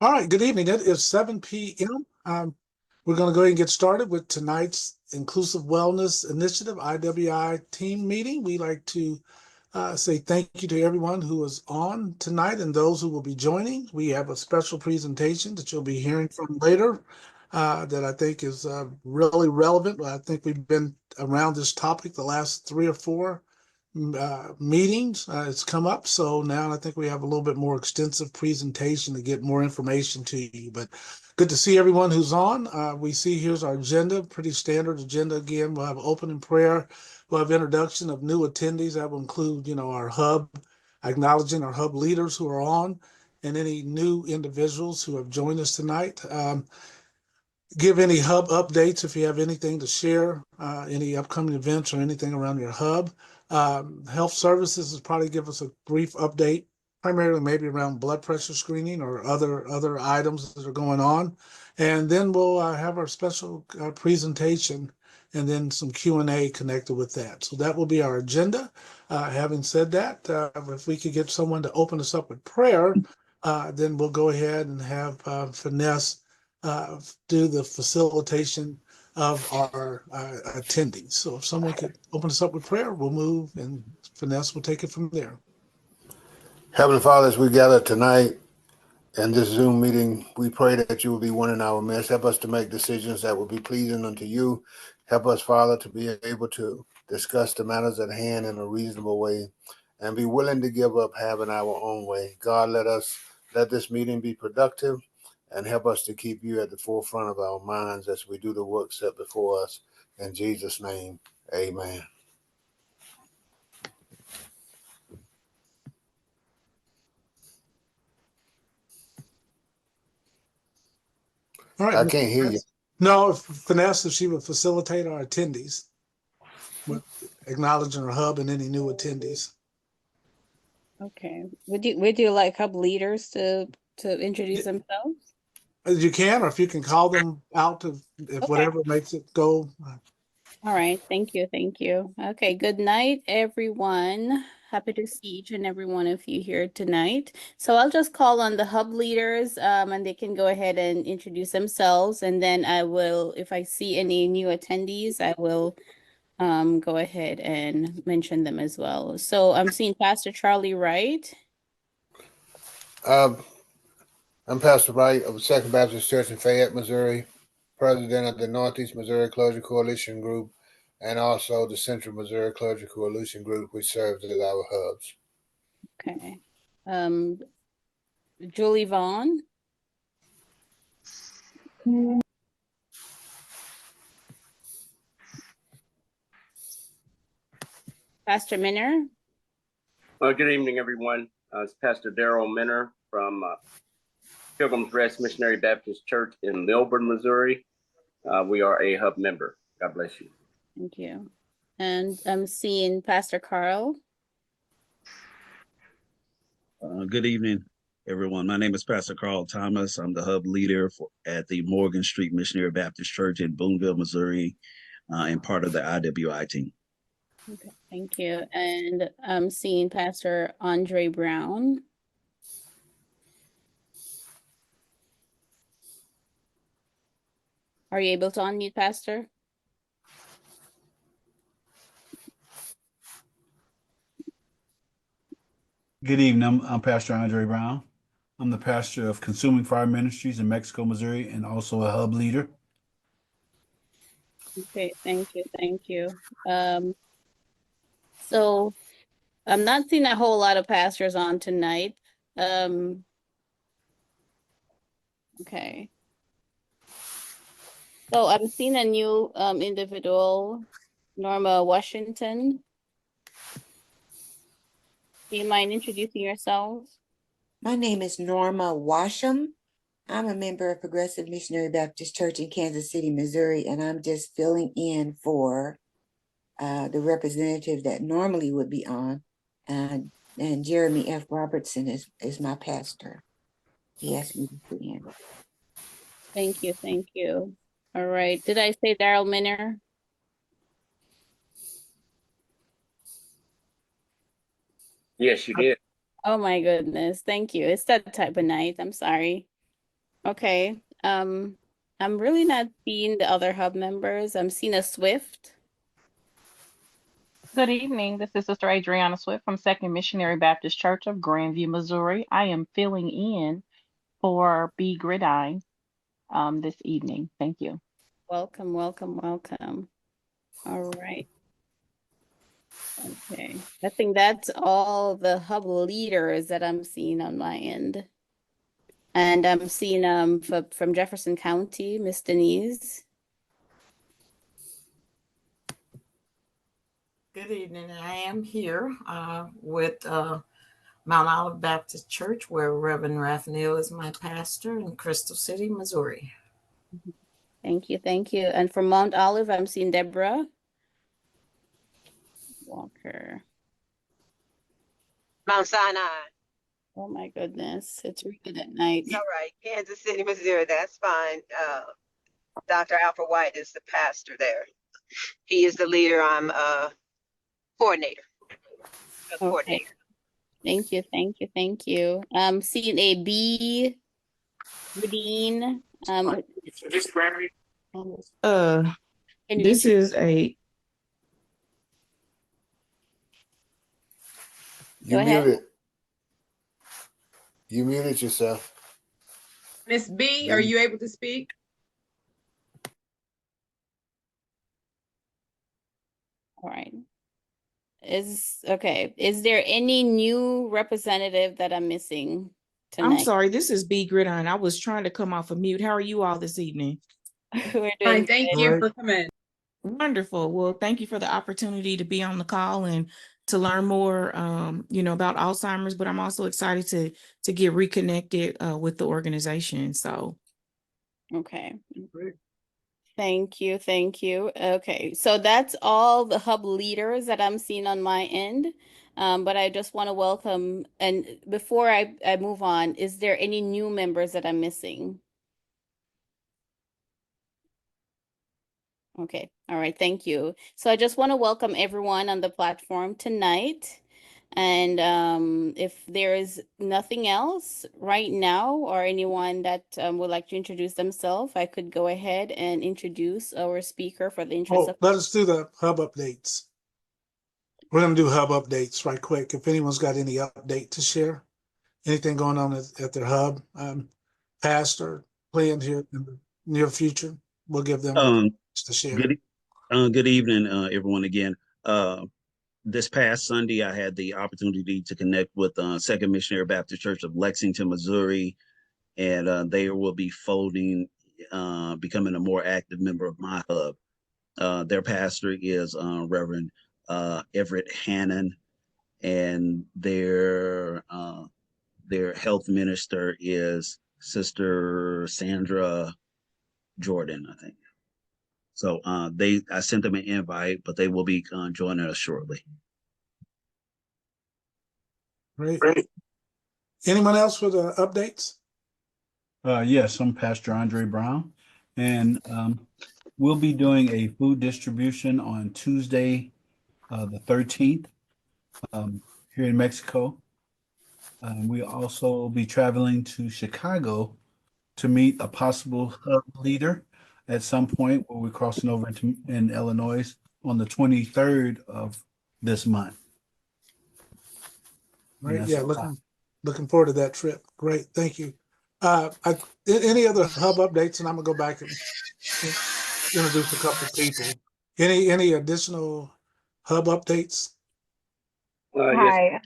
All right, good evening. It is 7 p.m. We're going to go ahead and get started with tonight's Inclusive Wellness Initiative, IWI team meeting. We like to say thank you to everyone who is on tonight and those who will be joining. We have a special presentation that you'll be hearing from later that I think is really relevant. I think we've been around this topic the last three or four meetings. It's come up, so now I think we have a little bit more extensive presentation to get more information to you. But good to see everyone who's on. We see here's our agenda, pretty standard agenda again. We'll have opening prayer. We'll have introduction of new attendees. That will include, our hub, acknowledging our hub leaders who are on, and any new individuals who have joined us tonight. Give any hub updates if you have anything to share, any upcoming events or anything around your hub. Health services is probably give us a brief update, primarily maybe around blood pressure screening or other items that are going on. And then we'll have our special presentation and then some Q&A connected with that. So that will be our agenda. Having said that, if we could get someone to open us up with prayer, then we'll go ahead and have Finesse do the facilitation of our attendees. So if someone could open us up with prayer, we'll move and Finesse will take it from there. Heavenly Father, as we gather tonight in this Zoom meeting, we pray that you will be one in our midst. Help us to make decisions that will be pleasing unto you. Help us, Father, to be able to discuss the matters at hand in a reasonable way and be willing to give up having our own way. God, let this meeting be productive and help us to keep you at the forefront of our minds as we do the work set before us. In Jesus' name, amen. All right. I can't hear you. No, Finesse, if she would facilitate our attendees, with acknowledging our hub and any new attendees. Okay. Would you like hub leaders to introduce themselves? As you can, or if you can call them out if Okay. whatever makes it go. All right. Thank you. Thank you. Okay. Good night, everyone. Happy to see each and every one of you here tonight. So I'll just call on the hub leaders and they can go ahead and introduce themselves. And then I will, if I see any new attendees, I will go ahead and mention them as well. So I'm seeing Pastor Charlie Wright. I'm Pastor Wright of Second Baptist Church in Fayette, Missouri, president of the Northeast Missouri Clergy Coalition Group, and also the Central Missouri Clergy Coalition Group, which serves as our hubs. Okay. Julie Vaughn. Pastor Minner. Good evening, everyone. It's Pastor Darrell Minner from Pilgrim's Rest Missionary Baptist Church in Milburn, Missouri. We are a hub member. God bless you. Thank you. And I'm seeing Pastor Carl. Good evening, everyone. My name is Pastor Carl Thomas. I'm the hub leader at the Morgan Street Missionary Baptist Church in Boonville, Missouri, and part of the IWI team. Okay, thank you. And I'm seeing Pastor Andre Brown. Are you able to unmute, Pastor? Good evening. I'm Pastor Andre Brown. I'm the pastor of Consuming Fire Ministries in Mexico, Missouri, and also a hub leader. Okay, thank you. Thank you. So I'm not seeing a whole lot of pastors on tonight. Okay. So I'm seeing a new individual, Norma Washington. Do you mind introducing yourselves? My name is Norma Washam. I'm a member of Progressive Missionary Baptist Church in Kansas City, Missouri, and I'm just filling in for the representative that normally would be on. And Jeremy F. Robertson is my pastor. He asked me to fill in. Thank you. Thank you. All right. Did I say Darrell Minner? Yes, you did. Oh my goodness. Thank you. It's that type of night. I'm sorry. Okay. I'm really not seeing the other hub members. I'm seeing a Swift. Good evening. This is Sister Adriana Swift from Second Missionary Baptist Church of Grandview, Missouri. I am filling in for B. Gridine this evening. Thank you. Welcome, welcome, welcome. All right. Okay. I think that's all the hub leaders that I'm seeing on my end. And I'm seeing from Jefferson County, Miss Denise. Good evening. I am here with Mount Olive Baptist Church, where Reverend Rathaniel is my pastor in Crystal City, Missouri. Thank you, thank you. And from Mount Olive, I'm seeing Deborah Walker. Mount Sinai. Oh my goodness, it's really at night. All right, Kansas City, Missouri. That's fine. Dr. Alfred White is the pastor there. He is the leader. I'm coordinator. Okay. Thank you, thank you, thank you. Seeing a B, Nadine. Can you This is a You Go ahead. muted. You muted yourself. Miss B. Are you able to speak? All right. Is there any new representative that I'm missing tonight? I'm sorry, this is B. Gridiron. I was trying to come off of mute. How are you all this evening? We're Fine, doing thank good. you for coming. Wonderful. Well, thank you for the opportunity to be on the call and to learn more, about Alzheimer's. But I'm also excited to get reconnected with the organization. So, Okay. Great. Thank you, thank you. Okay, so that's all the hub leaders that I'm seeing on my end. But I just want to welcome, and before I move on, is there any new members that I'm missing? Okay, all right, thank you. So I just want to welcome everyone on the platform tonight. And if there is nothing else right now or anyone that would like to introduce themselves, I could go ahead and introduce our speaker for the interest of. Let us do the hub updates. We're going to do hub updates right quick. If anyone's got any update to share, anything going on at their hub, past or planned here in the near future, we'll give them to share. Good evening, everyone. Again, this past Sunday, I had the opportunity to connect with Second Missionary Baptist Church of Lexington, Missouri, and they will be becoming a more active member of my hub. Their pastor is Reverend Everett Hannon, and their health minister is Sister Sandra Jordan, I think. So I sent them an invite, but they will be joining us shortly. Great. Anyone else for the updates? Yes, I'm Pastor Andre Brown, and we'll be doing a food distribution on Tuesday, the 13th, here in Mexico. We'll also be traveling to Chicago to meet a possible hub leader at some point where we're crossing over in Illinois on the 23rd of this month. Right. Yeah, looking forward to that trip. Great. Thank you. Any other hub updates? And I'm gonna go back and introduce a couple of people. Any additional hub updates? Yes.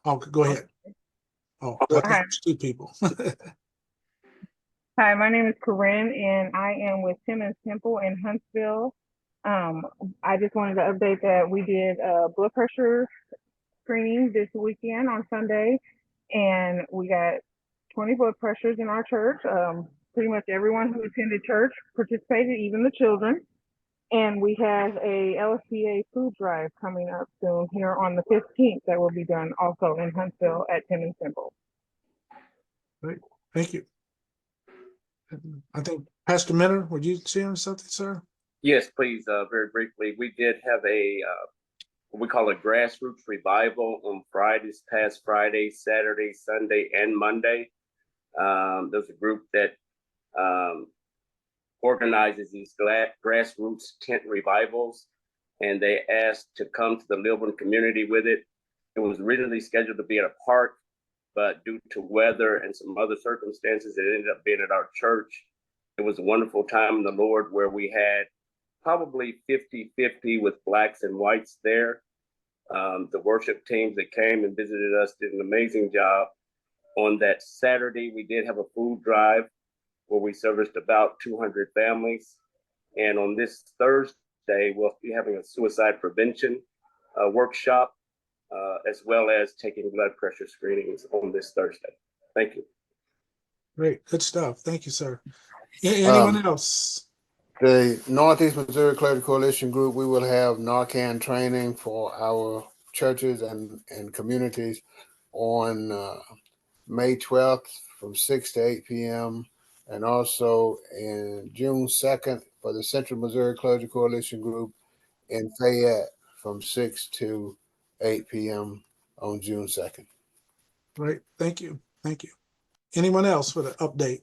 Oh, go ahead. Oh, I think it's two people. Hi, my name is Corinne, and I am with Timmons Temple in Huntsville. I just wanted to update that we did a blood pressure screening this weekend on Sunday, and we got 20 blood pressures in our church. Pretty much everyone who attended church participated, even the children. And we have a LSCA food drive coming up soon here on the 15th that will be done also in Huntsville at Timmons Temple. Great. Thank you. I think Pastor Minner, would you share something, sir? Yes, please. Very briefly, we did have what we call a grassroots revival on Fridays, past Friday, Saturday, Sunday, and Monday. There's a group that organizes these grassroots tent revivals, and they asked to come to the Lilburn community with it. It was originally scheduled to be at a park, but due to weather and some other circumstances, it ended up being at our church. It was a wonderful time in the Lord where we had probably 50-50 with blacks and whites there. The worship teams that came and visited us did an amazing job. On that Saturday, we did have a food drive where we serviced about 200 families. And on this Thursday, we'll be having a suicide prevention workshop, as well as taking blood pressure screenings on this Thursday. Thank you. Great, good stuff. Thank you, sir. Anyone else? The Northeast Missouri Clergy Coalition Group, we will have Narcan training for our churches and communities on May 12th from 6 to 8 p.m. and also in June 2nd for the Central Missouri Clergy Coalition Group in Fayette from 6 to 8 p.m. on June 2nd. Great, thank you, thank you. Anyone else for the update?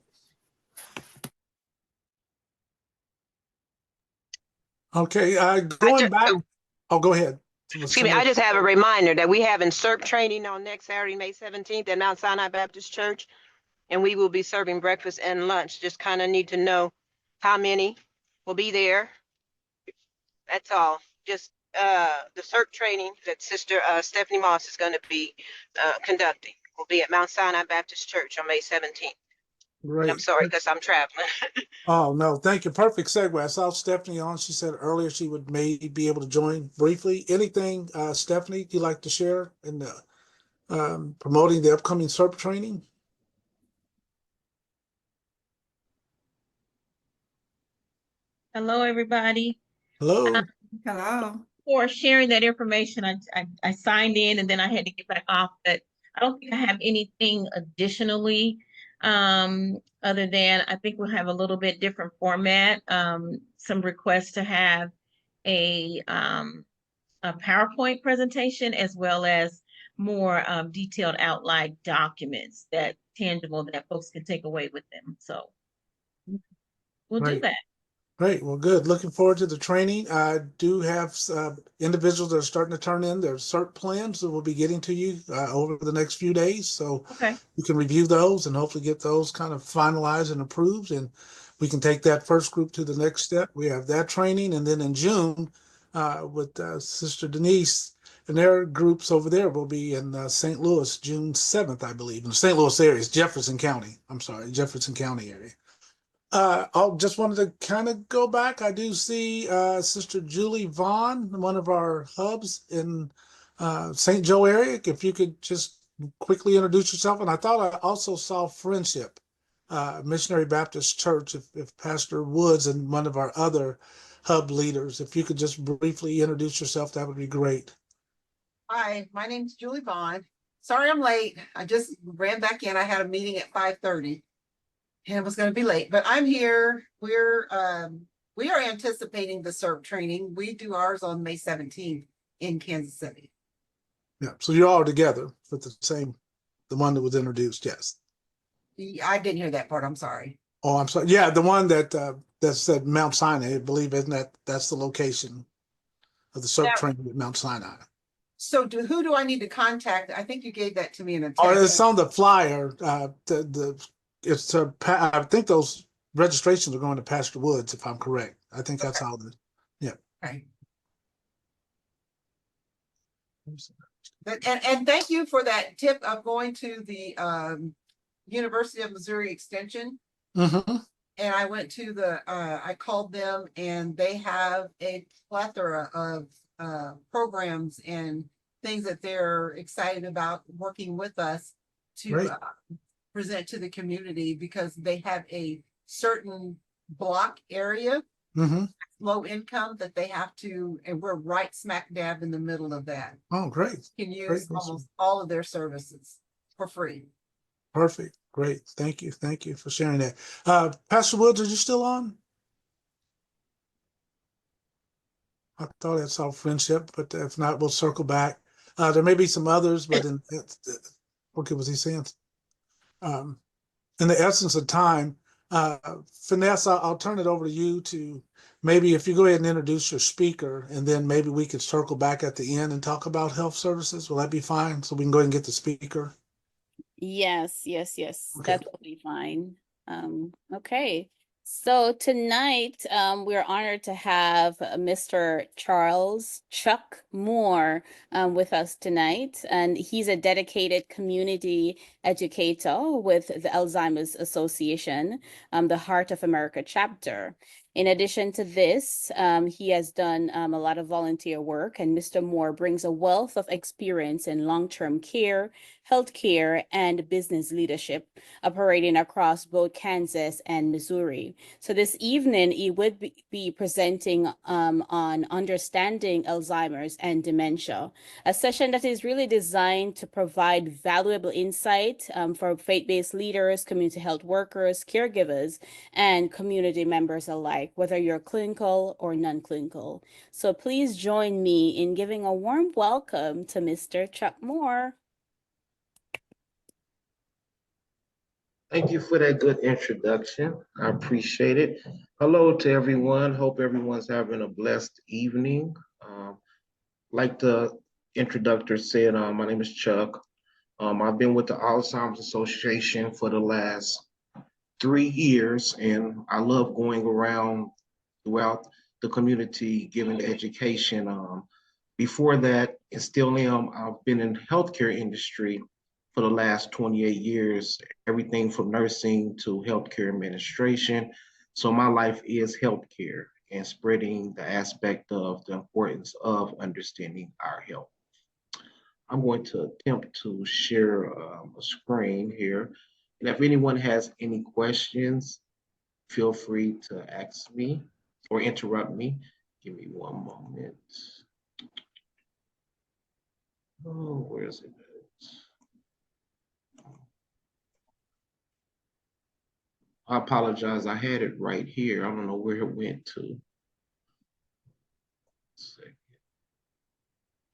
Okay, going back. Oh, go ahead. Excuse me, I just have a reminder that we have CERP training on next Saturday, May 17th at Mount Sinai Baptist Church, and we will be serving breakfast and lunch. Just kind of need to know how many will be there. That's all. Just the CERP training that Sister Stephanie Moss is going to be conducting will be at Mount Sinai Baptist Church on May 17th. Great. I'm sorry, because I'm traveling. Oh, no, thank you. Perfect segue. I saw Stephanie on. She said earlier she would maybe be able to join briefly. Anything, Stephanie, you'd like to share in the promoting the upcoming CERP training? Hello, everybody. Hello. Hello. For sharing that information, I signed in and then I had to get back off, but I don't think I have anything additionally, other than I think we'll have a little bit different format, some requests to have a PowerPoint presentation as well as more detailed outline documents that tangible that folks can take away with them. So we'll do that. Great. Well, good. Looking forward to the training. I do have individuals that are starting to turn in their CERT plans that we'll be getting to you over the next few days. So you can review those and hopefully get those kind of finalized and approved. And we can take that first group to the next step. We have that training. And then in June with Sister Denise and their groups over there will be in St. Louis, June 7th, I believe, in the St. Louis area, Jefferson County. I'm sorry, Jefferson County area. I just wanted to kind of go back. I do see Sister Julie Vaughn, one of our hubs in St. Joe area. If you could just quickly introduce yourself. And I thought I also saw Friendship, Missionary Baptist Church, if Pastor Woods and one of our other hub leaders, if you could just briefly introduce yourself, that would be great. Hi, my name's Julie Vaughn. Sorry I'm late. I just ran back in. I had a meeting at 5:30. And was going to be late, but I'm here. We are anticipating the CERP training. We do ours on May 17th in Kansas City. Yeah, so you're all together with the one that was introduced. Yes. I didn't hear that part. I'm sorry. Oh, I'm sorry. Yeah, the one that said Mount Sinai, I believe, that's the location of the CERP training at Mount Sinai. So who do I need to contact? I think you gave that to me in a text. Oh, it's on the flyer. I think those registrations are going to Pastor Woods, if I'm correct. I think that's how yeah. Okay. And thank you for that tip of going to the University of Missouri Extension. Mm-hmm. And I went to I called them and they have a plethora of programs and things that they're excited about working with us to present to the community, because they have a certain block area, low income, that they have to, and we're right smack dab in the middle of that. Oh, great. Can use almost all of their services for free. Perfect. Great. Thank you. Thank you for sharing that. Pastor Woods, are you still on? I thought I saw Friendship, but if not, we'll circle back. There may be some others, but what was he saying? in the essence of time, Finesse, I'll turn it over to you to maybe if you go ahead and introduce your speaker, and then maybe we could circle back at the end and talk about health services. Will that be fine? So we can go ahead and get the speaker. Yes, yes, yes. Okay. That will be fine. Okay. So tonight, we're honored to have Mr. Charles Chuck Moore with us tonight, and he's a dedicated community educator with the Alzheimer's Association, the Heart of America chapter. In addition to this, he has done a lot of volunteer work, and Mr. Moore brings a wealth of experience in long-term care, healthcare, and business leadership, operating across both Kansas and Missouri. So this evening, he would be presenting on understanding Alzheimer's and dementia, a session that is really designed to provide valuable insight for faith-based leaders, community health workers, caregivers, and community members alike, whether you're clinical or non-clinical. So please join me in giving a warm welcome to Mr. Chuck Moore. Thank you for that good introduction. I appreciate it. Hello to everyone. Hope everyone's having a blessed evening. Like the introductor said, my name is Chuck. I've been with the Alzheimer's Association for the last 3 years, and I love going around throughout the community giving education. Before that, and still am, I've been in the healthcare industry for the last 28 years, everything from nursing to healthcare administration. So my life is healthcare and spreading the aspect of the importance of understanding our health. I'm going to attempt to share a screen here. And if anyone has any questions, feel free to ask me or interrupt me. Give me one moment. Oh, where is it? I apologize. I had it right here. I don't know where it went to.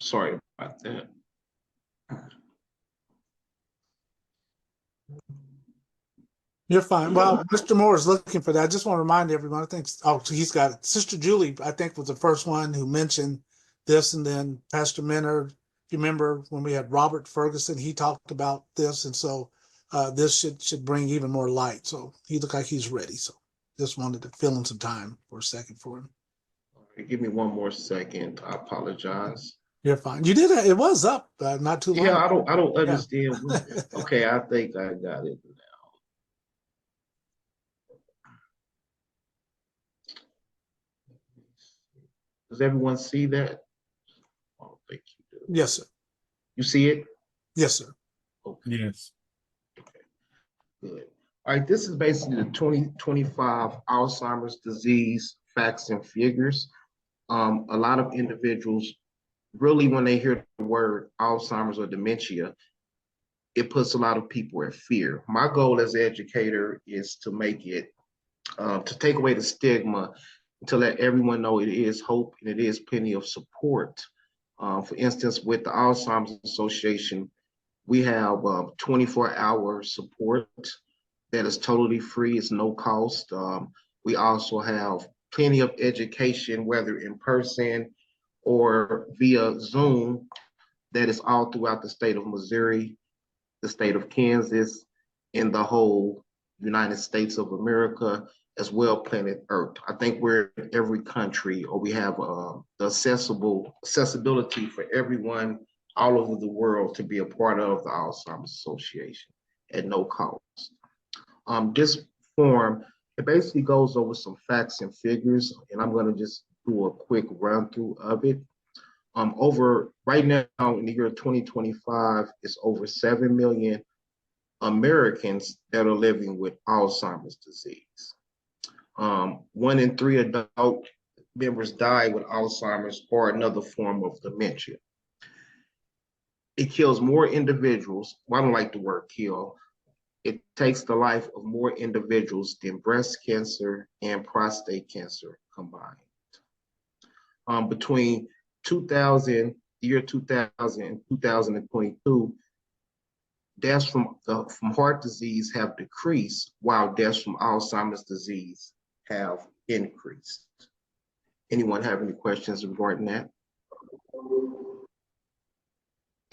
Sorry about that. You're fine. Well, Mr. Moore is looking for that. I just want to remind everyone, I think, oh, he's got it. Sister Julie, I think, was the first one who mentioned this, and then Pastor Menard, if you remember when we had Robert Ferguson, he talked about this, and so this should bring even more light. So he looked like he's ready. So just wanted to fill in some time for a second for him. Give me one more second. I apologize. You're fine. You did it. It was up not too long. Yeah, I don't understand. Yeah. Okay, I think I got it now. Does everyone see that? I don't think you do. Yes, sir. You see it? Yes, sir. Okay. Yes. Okay. Good. All right, this is basically the 2025 Alzheimer's disease facts and figures. A lot of individuals really, when they hear the word Alzheimer's or dementia, it puts a lot of people at fear. My goal as an educator is to make it, to take away the stigma, to let everyone know it is hope and it is plenty of support. For instance, with the Alzheimer's Association, we have 24-hour support that is totally free. It's no cost. We also have plenty of education, whether in person or via Zoom, that is all throughout the state of Missouri, the state of Kansas, and the whole United States of America, as well planet Earth. I think we're in every country, or we have the accessibility for everyone all over the world to be a part of the Alzheimer's Association at no cost. This form, it basically goes over some facts and figures, and I'm going to just do a quick run through of it. Over right now in the year 2025, it's over 7 million Americans that are living with Alzheimer's disease. 1 in 3 adult members die with Alzheimer's or another form of dementia. It kills more individuals. Well, I don't like the word kill. It takes the life of more individuals than breast cancer and prostate cancer combined. Between 2000 and 2022, deaths from heart disease have decreased, while deaths from Alzheimer's disease have increased. Anyone have any questions regarding that?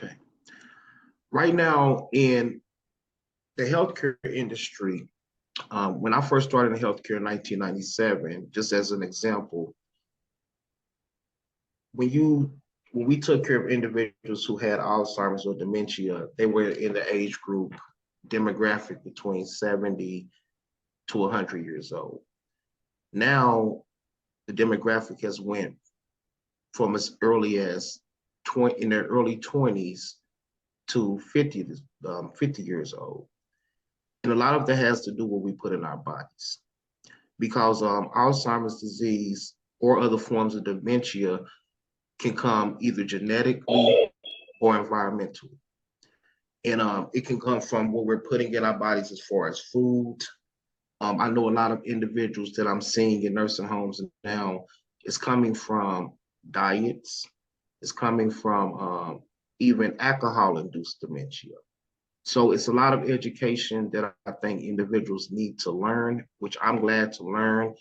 Okay. Right now in the healthcare industry, when I first started in healthcare in 1997, just as an example, when we took care of individuals who had Alzheimer's or dementia, they were in the age group demographic between 70 to 100 years old. Now, the demographic has went from as early as in their early 20s to 50 years old. And a lot of that has to do with what we put in our bodies. Because Alzheimer's disease or other forms of dementia can come either genetically or environmentally. And it can come from what we're putting in our bodies as far as food. I know a lot of individuals that I'm seeing in nursing homes now, it's coming from diets, it's coming from even alcohol-induced dementia. So it's a lot of education that I think individuals need to learn, which I'm glad to learn,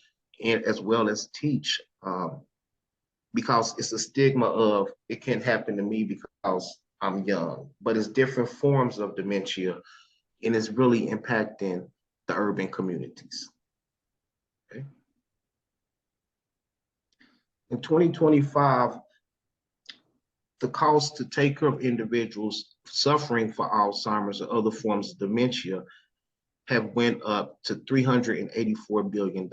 and as well as teach, because it's a stigma of it can't happen to me because I'm young, but it's different forms of dementia, and it's really impacting the urban communities. Okay. In 2025, the cost to take care of individuals suffering from Alzheimer's or other forms of dementia have went up to $384 billion.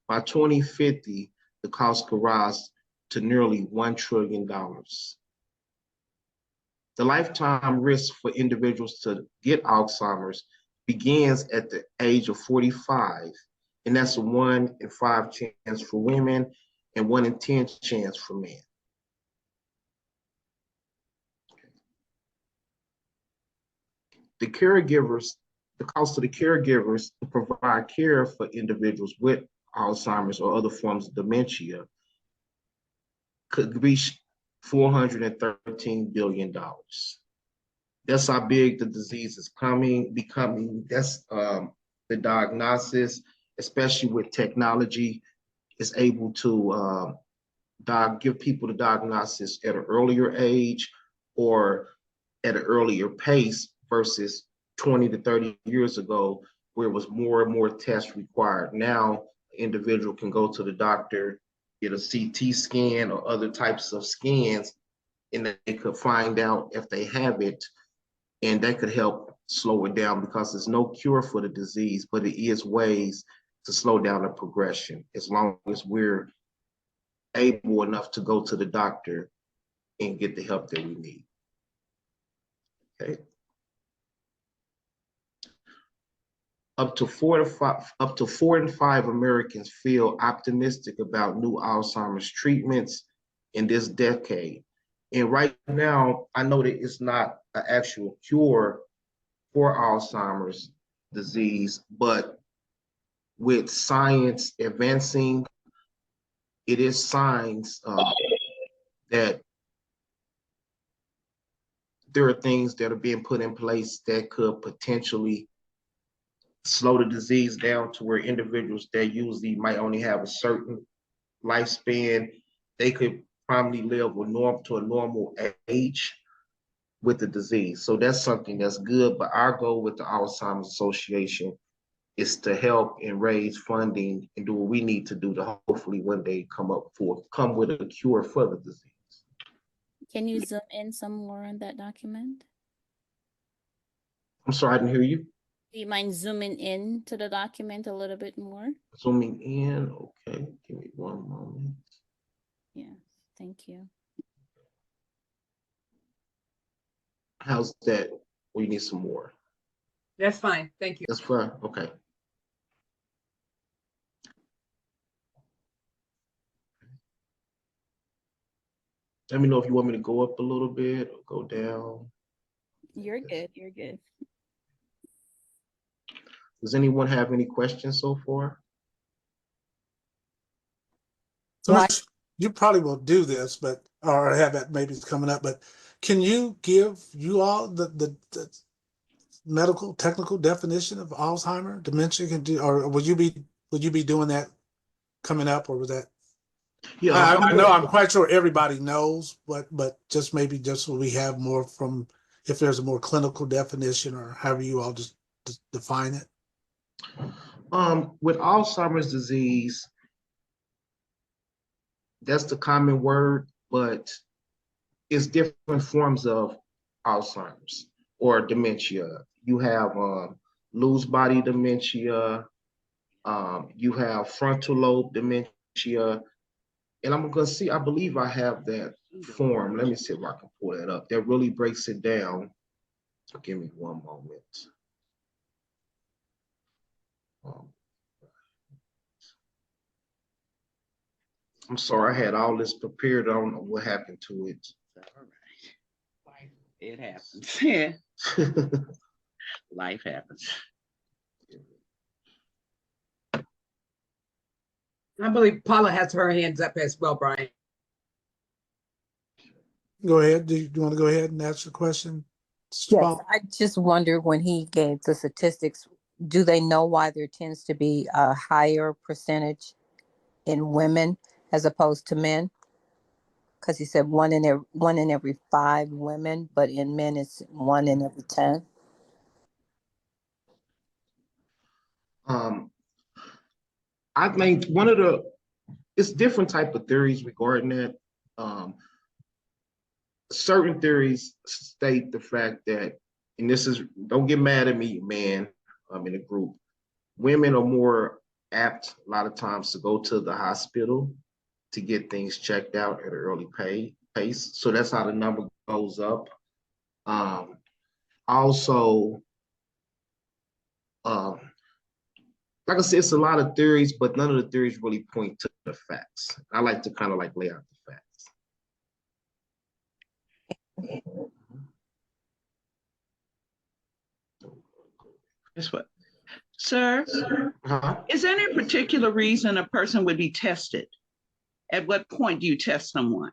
By 2050, the cost could rise to nearly $1 trillion. The lifetime risk for individuals to get Alzheimer's begins at the age of 45, and that's a 1 in 5 chance for women and 1 in 10 chance for men. The cost of the caregivers to provide care for individuals with Alzheimer's or other forms of dementia could reach $413 billion. That's how big the disease is becoming. That's the diagnosis, especially with technology, is able to give people the diagnosis at an earlier age or at an earlier pace versus 20 to 30 years ago, where it was more and more tests required. Now, an individual can go to the doctor, get a CT scan or other types of scans, and they could find out if they have it, and that could help slow it down, because there's no cure for the disease, but it is ways to slow down the progression as long as we're able enough to go to the doctor and get the help that we need. Okay. Up to 4 in 5 Americans feel optimistic about new Alzheimer's treatments in this decade. And right now, I know that it's not an actual cure for Alzheimer's disease, but with science advancing, it is signs that there are things that are being put in place that could potentially slow the disease down to where individuals that usually might only have a certain lifespan, they could probably live to a normal age with the disease. So that's something that's good. But our goal with the Alzheimer's Association is to help and raise funding and do what we need to do to hopefully one day come with a cure for the disease. Can you zoom in some more on that document? I'm sorry, I didn't hear you. Do you mind zooming in to the document a little bit more? Zooming in, okay, give me one moment. Yeah, thank you. How's that? We need some more. That's fine, thank you. That's fine, okay. Let me know if you want me to go up a little bit or go down. You're good, you're good. Does anyone have any questions so far? So you probably will do this, but or have that maybe it's coming up, but Can you give you all the medical technical definition of Alzheimer, dementia? Can do, or would you be doing that coming up, or was that? Yeah, I know I'm quite sure everybody knows, but just maybe just so we have more from, if there's a more clinical definition or however you all just define it. With Alzheimer's disease, that's the common word, but it's different forms of Alzheimer's or dementia. You have loose body dementia, you have frontal lobe dementia, and I'm gonna see, I believe I have that form. Let me see if I can pull that up. That really breaks it down. Give me one moment. I'm sorry, I had all this prepared. I don't know what happened to it. All right. It happens. Yeah. Life happens. I believe Paula has her hands up as well, Brian. Go ahead. Do you want to go ahead and ask the question? Yes, I just wonder when he gave the statistics, do they know why there tends to be a higher percentage in women as opposed to men? Because he said one in every 5 women, but in men it's 1 in every 10. I think it's different type of theories regarding that. Certain theories state the fact that, and this is, don't get mad at me, man, I'm in a group, women are more apt a lot of times to go to the hospital to get things checked out at an early pace. So that's how the number goes up. Also, like I said, it's a lot of theories, but none of the theories really point to the facts. I like to kind of like lay out the facts. Guess what? Sir, is there any particular reason a person would be tested? At what point do you test someone?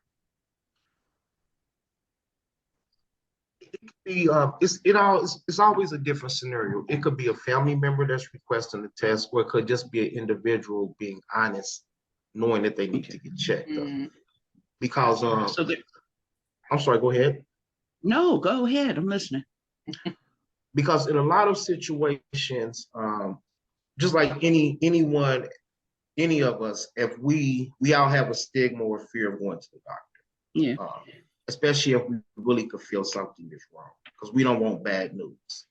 It's always a different scenario. It could be a family member that's requesting the test, or it could just be an individual being honest, knowing that they need to get checked up. Because I'm sorry, go ahead. No, go ahead. I'm listening. Because in a lot of situations, just like anyone, any of us, if we all have a stigma or fear of going to the doctor. Yeah. Especially if we really could feel something is wrong, because we don't want bad news.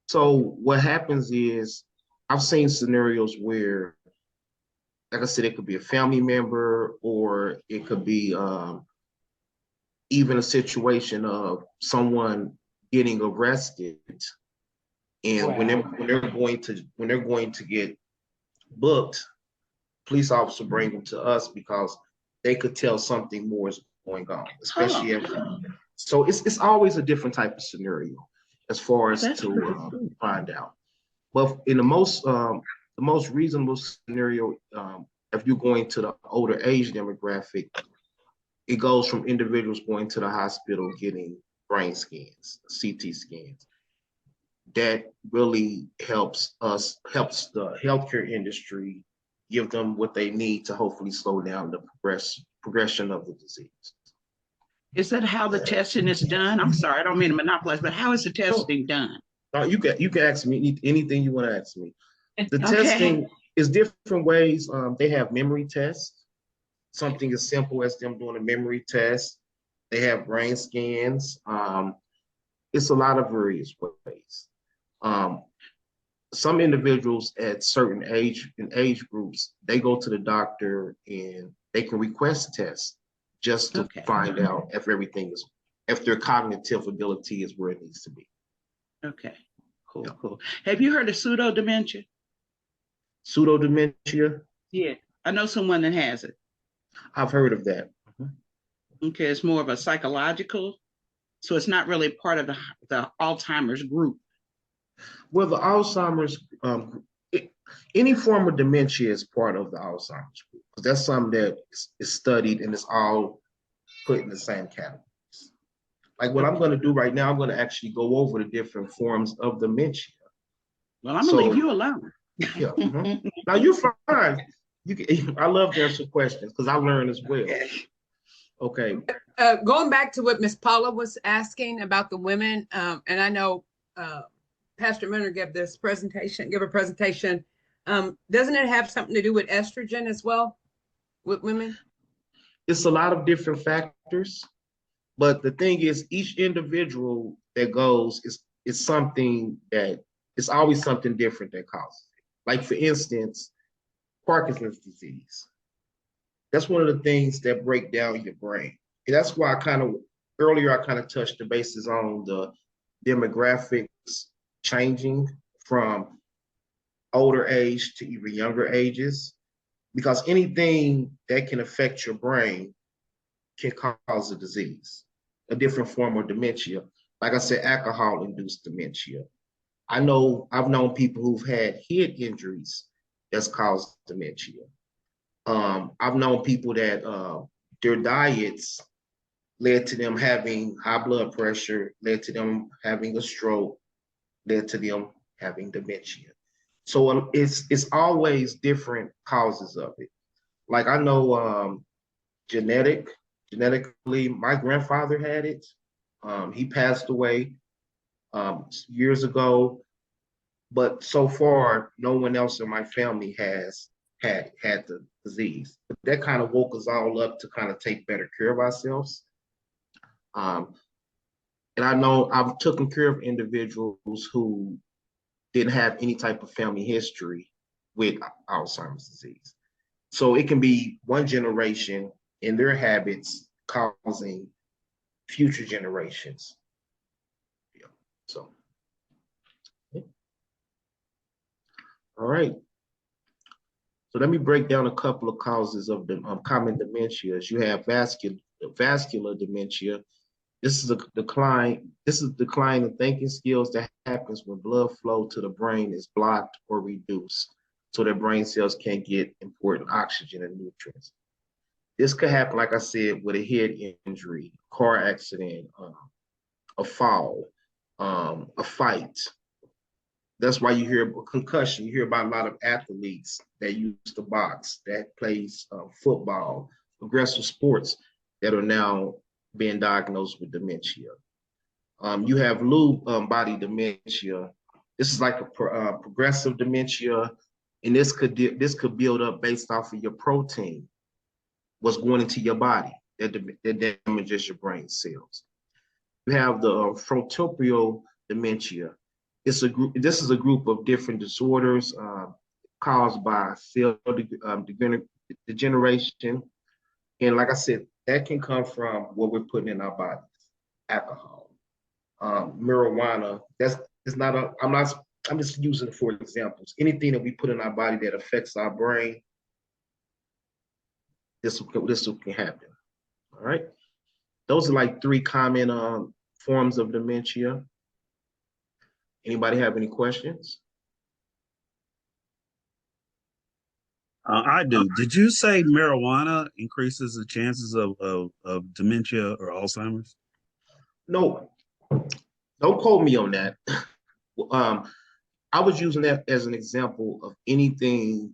So what happens is, I've seen scenarios where, like I said, it could be a family member, or it could be even a situation of someone getting arrested, and when they're going to get booked, police officer bring them to us because they could tell something more is going on, especially if. So it's always a different type of scenario as far as to find out. But in the most reasonable scenario, if you're going to the older age demographic, it goes from individuals going to the hospital getting brain scans, CT scans. That really helps the healthcare industry give them what they need to hopefully slow down the progression of the disease. Is that how the testing is done? I'm sorry, I don't mean to monopolize, but how is the testing done? You can ask me anything you want to ask me. The testing is different ways. They have memory tests. Something as simple as them doing a memory test. They have brain scans. It's a lot of various ways. Some individuals at certain age groups, they go to the doctor and they can request tests just to find out if if their cognitive ability is where it needs to be. Okay, cool. Have you heard of pseudo dementia? Pseudo dementia? Yeah, I know someone that has it. I've heard of that. Okay, it's more of a psychological, so it's not really part of the Alzheimer's group. Well, the Alzheimer's, any form of dementia is part of the Alzheimer's group, because that's something that is studied and it's all put in the same categories. Like what I'm going to do right now, I'm going to actually go over the different forms of dementia. Well, I'm gonna leave you alone. Yeah. Now you're fine. You can, I love to answer questions because I learn as well. Okay. Going back to what Miss Paula was asking about the women, and I know Pastor Minner gave a presentation. Doesn't it have something to do with estrogen as well with women? It's a lot of different factors, but the thing is, each individual that goes is something that it's always something different that causes it. Like for instance, Parkinson's disease. That's one of the things that break down your brain. And that's why earlier I kind of touched the bases on the demographics changing from older age to even younger ages, because anything that can affect your brain can cause a disease, a different form of dementia. Like I said, alcohol-induced dementia. I've known people who've had head injuries that's caused dementia. I've known people that their diets led to them having high blood pressure, led to them having a stroke, led to them having dementia. So it's always different causes of it. Like I know genetically, my grandfather had it. He passed away years ago, but so far, no one else in my family has had the disease. But that kind of woke us all up to kind of take better care of ourselves. And I know I've taken care of individuals who didn't have any type of family history with Alzheimer's disease. So it can be one generation in their habits causing future generations. Yeah. So, yeah. All right. So let me break down a couple of causes of the common dementias. You have vascular dementia. This is a decline. This is decline in thinking skills that happens when blood flow to the brain is blocked or reduced, so that brain cells can't get important oxygen and nutrients. This could happen, like I said, with a head injury, car accident, a fall, a fight. That's why you hear concussion. You hear about a lot of athletes that used to box, that plays football, aggressive sports that are now being diagnosed with dementia. You have Lewy body dementia. This is like a progressive dementia, and this could build up based off of your protein, what's going into your body that damages your brain cells. You have the frontotemporal dementia. This is a group of different disorders caused by cell degeneration. And like I said, that can come from what we're putting in our bodies. Alcohol, marijuana, I'm just using it for examples. Anything that we put in our body that affects our brain, this can happen. All right. Those are like 3 common forms of dementia. Anybody have any questions? I do. Did you say marijuana increases the chances of dementia or Alzheimer's? No, don't quote me on that. I was using that as an example of anything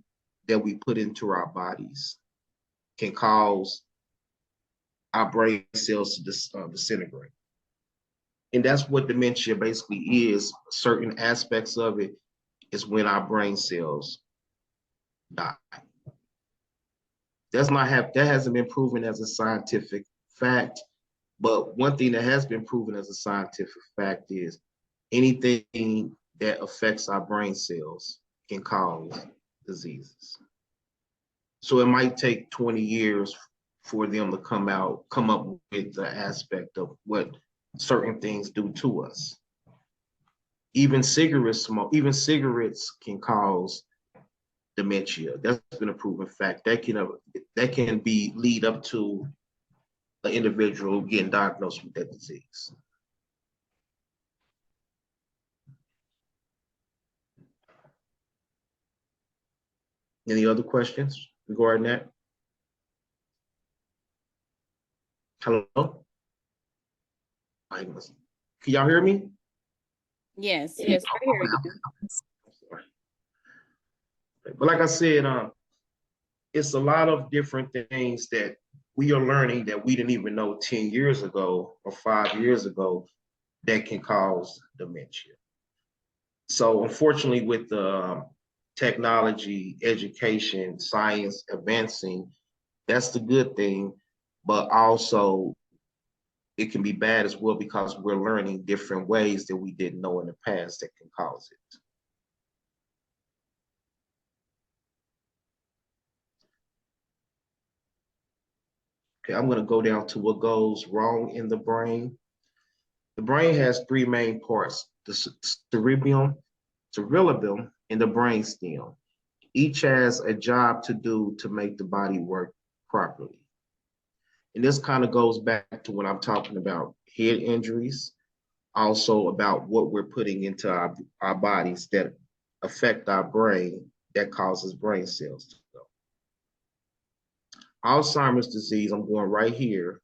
that we put into our bodies can cause our brain cells to disintegrate. And that's what dementia basically is. Certain aspects of it is when our brain cells die. That hasn't been proven as a scientific fact, but one thing that has been proven as a scientific fact is anything that affects our brain cells can cause diseases. So it might take 20 years for them to come up with the aspect of what certain things do to us. Even cigarettes can cause dementia. That's been a proven fact. That can lead up to an individual getting diagnosed with that disease. Any other questions regarding that? Hello? Can y'all hear me? Yes, yes, we're hearing you. But like I said, it's a lot of different things that we are learning that we didn't even know 10 years ago or 5 years ago that can cause dementia. So unfortunately, with the technology, education, science advancing, that's the good thing, but also it can be bad as well because we're learning different ways that we didn't know in the past that can cause it. Okay, I'm going to go down to what goes wrong in the brain. The brain has three main parts: the cerebellum, and the brainstem. Each has a job to do to make the body work properly. And this kind of goes back to when I'm talking about head injuries, also about what we're putting into our bodies that affect our brain that causes brain cells to go. Alzheimer's disease, I'm going right here,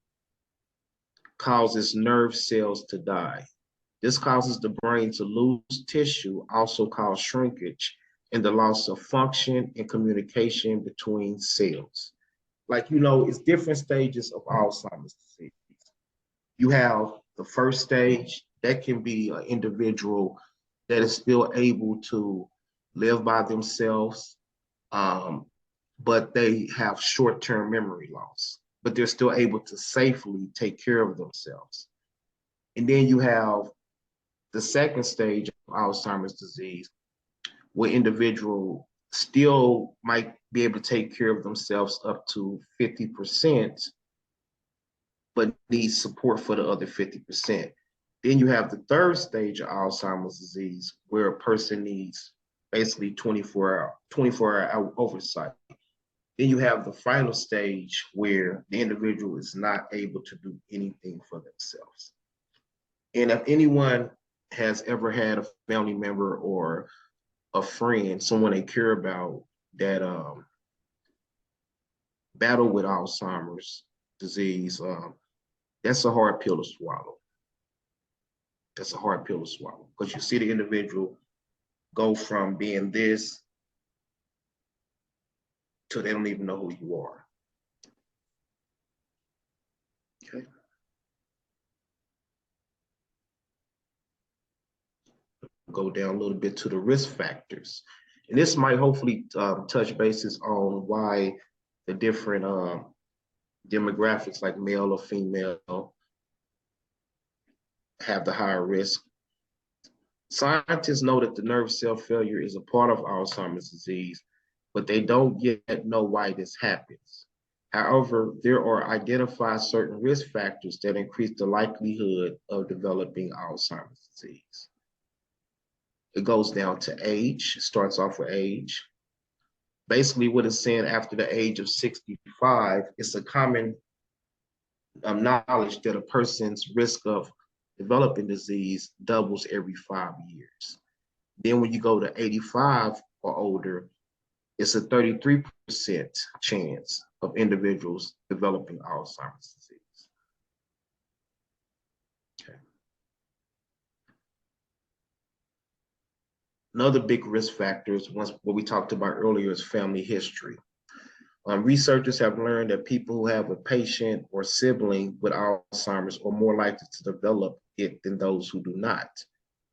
causes nerve cells to die. This causes the brain to lose tissue, also called shrinkage, and the loss of function and communication between cells. Like, it's different stages of Alzheimer's disease. You have the first stage, that can be an individual that is still able to live by themselves, but they have short-term memory loss, but they're still able to safely take care of themselves. And then you have the second stage of Alzheimer's disease, where individual still might be able to take care of themselves up to 50%, but needs support for the other 50%. Then you have the third stage of Alzheimer's disease, where a person needs basically 24-hour oversight. Then you have the final stage where the individual is not able to do anything for themselves. And if anyone has ever had a family member or a friend, someone they care about that battle with Alzheimer's disease, that's a hard pill to swallow. That's a hard pill to swallow because you see the individual go from being this to they don't even know who you are. Okay. Go down a little bit to the risk factors. And this might hopefully touch bases on why the different demographics like male or female have the higher risk. Scientists know that the nerve cell failure is a part of Alzheimer's disease, but they don't yet know why this happens. However, there are identified certain risk factors that increase the likelihood of developing Alzheimer's disease. It goes down to age, it starts off with age. Basically, what it's saying after the age of 65, it's a common knowledge that a person's risk of developing disease doubles every 5 years. Then when you go to 85 or older, it's a 33% chance of individuals developing Alzheimer's disease. Okay. Another big risk factor is what we talked about earlier is family history. Researchers have learned that people who have a patient or sibling with Alzheimer's are more likely to develop it than those who do not.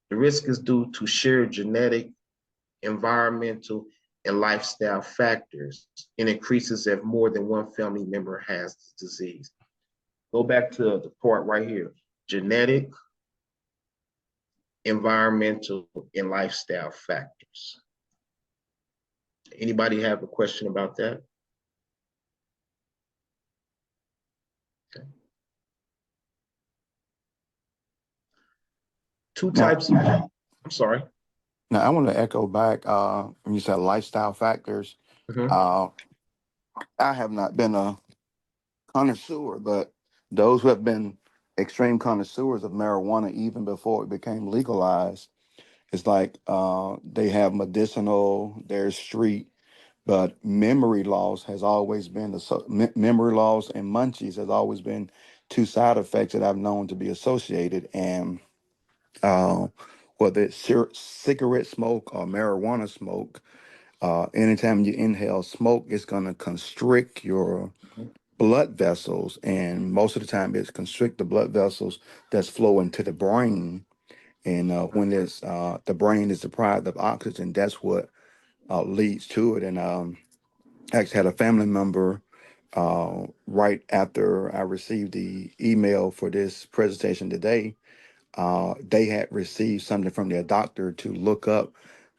The risk is due to shared genetic, environmental, and lifestyle factors, and increases if more than one family member has the disease. Go back to the part right here: genetic, environmental, and lifestyle factors. Anybody have a question about that? Okay. Two types of, I'm sorry. Now, I want to echo back when you said lifestyle factors. I have not been a connoisseur, but those who have been extreme connoisseurs of marijuana, even before it became legalized, it's like they have medicinal, there's street, but memory loss has always been, memory loss and munchies has always been two side effects that I've known to be associated. And whether it's cigarette smoke or marijuana smoke, anytime you inhale smoke, it's going to constrict your blood vessels. And most of the time, it's constrict the blood vessels that's flowing to the brain. And when it's, the brain is deprived of oxygen, that's what leads to it. And I actually had a family member right after I received the email for this presentation today. They had received something from their doctor to look up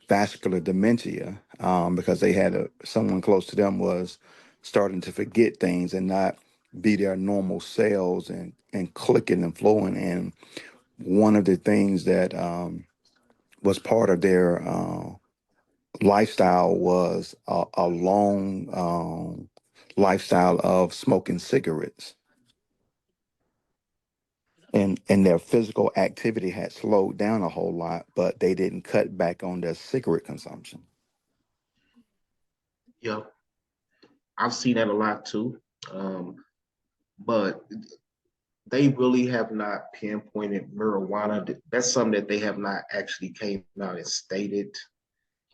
vascular dementia because they had someone close to them was starting to forget things and not be their normal cells and clicking and flowing. And one of the things that was part of their lifestyle was a long lifestyle of smoking cigarettes. And their physical activity had slowed down a whole lot, but they didn't cut back on their cigarette consumption. Yeah, I've seen that a lot too. But they really have not pinpointed marijuana. That's something that they have not actually came out and stated.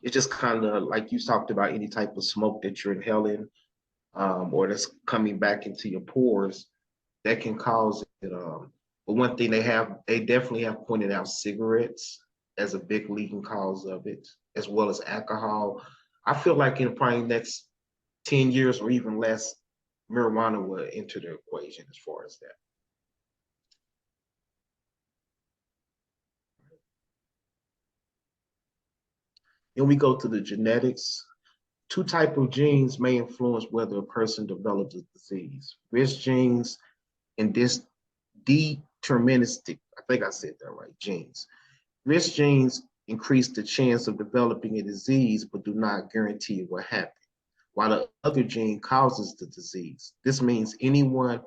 It's just kind of like you talked about any type of smoke that you're inhaling or that's coming back into your pores that can cause it. But one thing they definitely have pointed out cigarettes as a big leading cause of it, as well as alcohol. I feel like in probably next 10 years or even less, marijuana will enter the equation as far as that. Then we go to the genetics. Two types of genes may influence whether a person develops a disease. Risk genes and deterministic, I think I said that right, genes. Risk genes increase the chance of developing a disease, but do not guarantee it will happen, while the other gene causes the disease. This means anyone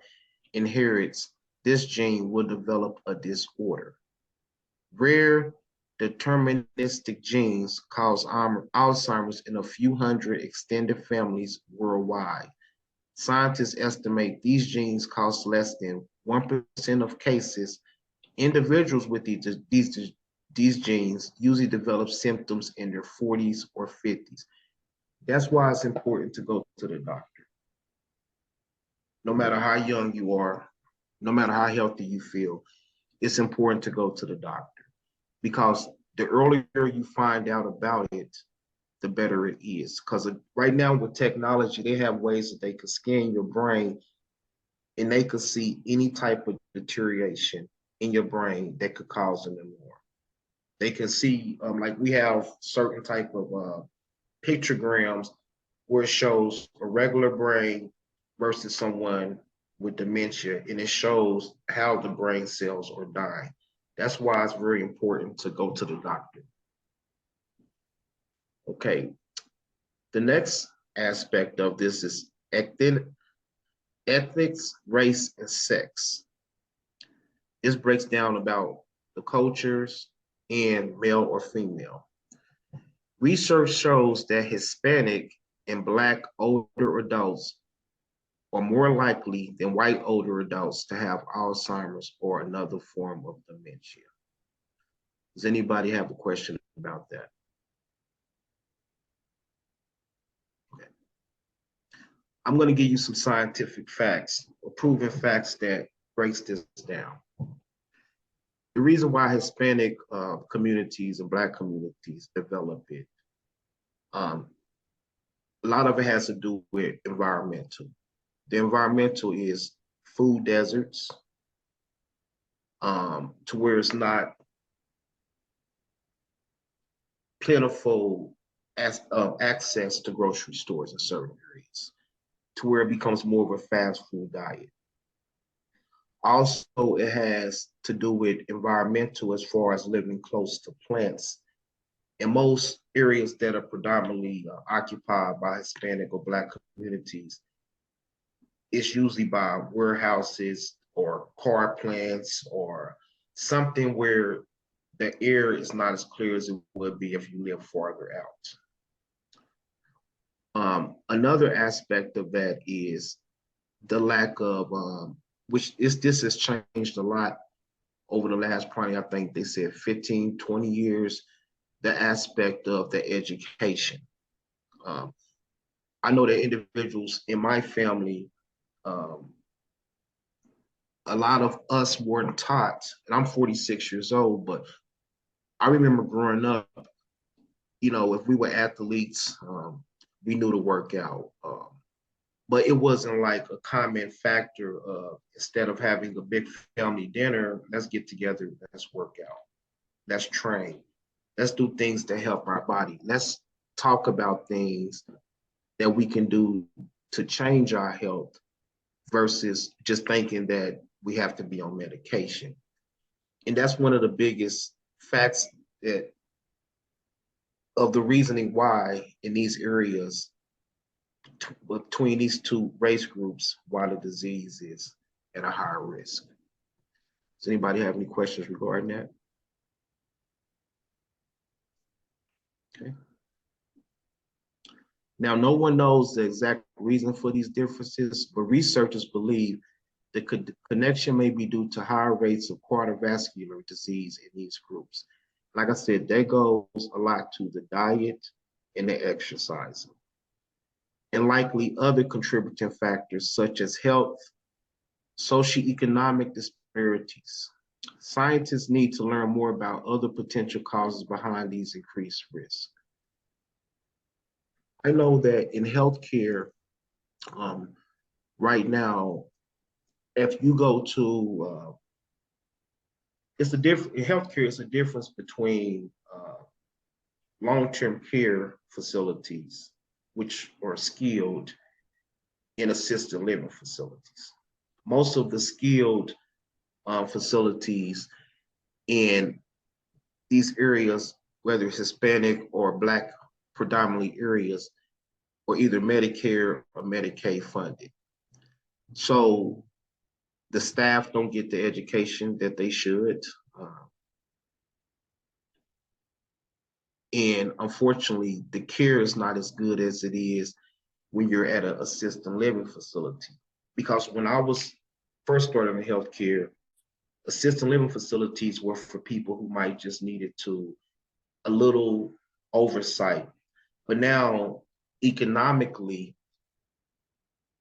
inherits this gene will develop a disorder. Rare deterministic genes cause Alzheimer's in a few hundred extended families worldwide. Scientists estimate these genes cause less than 1% of cases. Individuals with these genes usually develop symptoms in their 40s or 50s. That's why it's important to go to the doctor. No matter how young you are, no matter how healthy you feel, it's important to go to the doctor because the earlier you find out about it, the better it is. Because right now with technology, they have ways that they could scan your brain and they could see any type of deterioration in your brain that could cause an more. They can see, like we have certain type of pictograms where it shows a regular brain versus someone with dementia, and it shows how the brain cells are dying. That's why it's very important to go to the doctor. Okay, the next aspect of this is ethics, race, and sex. This breaks down about the cultures and male or female. Research shows that Hispanic and Black older adults are more likely than white older adults to have Alzheimer's or another form of dementia. Does anybody have a question about that? Okay. I'm going to give you some scientific facts or proven facts that breaks this down. The reason why Hispanic communities and Black communities develop it, a lot of it has to do with environmental. The environmental is food deserts, to where it's not plentiful access to grocery stores in certain areas, to where it becomes more of a fast food diet. Also, it has to do with environmental as far as living close to plants. In most areas that are predominantly occupied by Hispanic or Black communities, it's usually by warehouses or car plants or something where the air is not as clear as it would be if you live farther out. Another aspect of that is the lack of this has changed a lot over the last probably, I think they said 15, 20 years, the aspect of the education. I know that individuals in my family, a lot of us weren't taught, and I'm 46 years old, but I remember growing up, you know, if we were athletes, we knew to work out. But it wasn't like a common factor of, instead of having a big family dinner, let's get together, let's work out, let's train, let's do things to help our body. Let's talk about things that we can do to change our health versus just thinking that we have to be on medication. And that's one of the biggest facts that of the reasoning why in these areas between these two race groups, why the disease is at a higher risk. Does anybody have any questions regarding that? Okay. Now, no one knows the exact reason for these differences, but researchers believe the connection may be due to higher rates of cardiovascular disease in these groups. Like I said, that goes a lot to the diet and the exercise, and likely other contributing factors such as health, socioeconomic disparities. Scientists need to learn more about other potential causes behind these increased risks. I know that in healthcare, right now, if you go to, it's a different, in healthcare, it's a difference between long-term care facilities, which are skilled, and assisted living facilities. Most of the skilled facilities in these areas, whether it's Hispanic or Black predominantly areas, are either Medicare or Medicaid funded. So the staff don't get the education that they should. And unfortunately, the care is not as good as it is when you're at an assisted living facility. Because when I was first starting in healthcare, assisted living facilities were for people who might just needed a little oversight. But now, economically,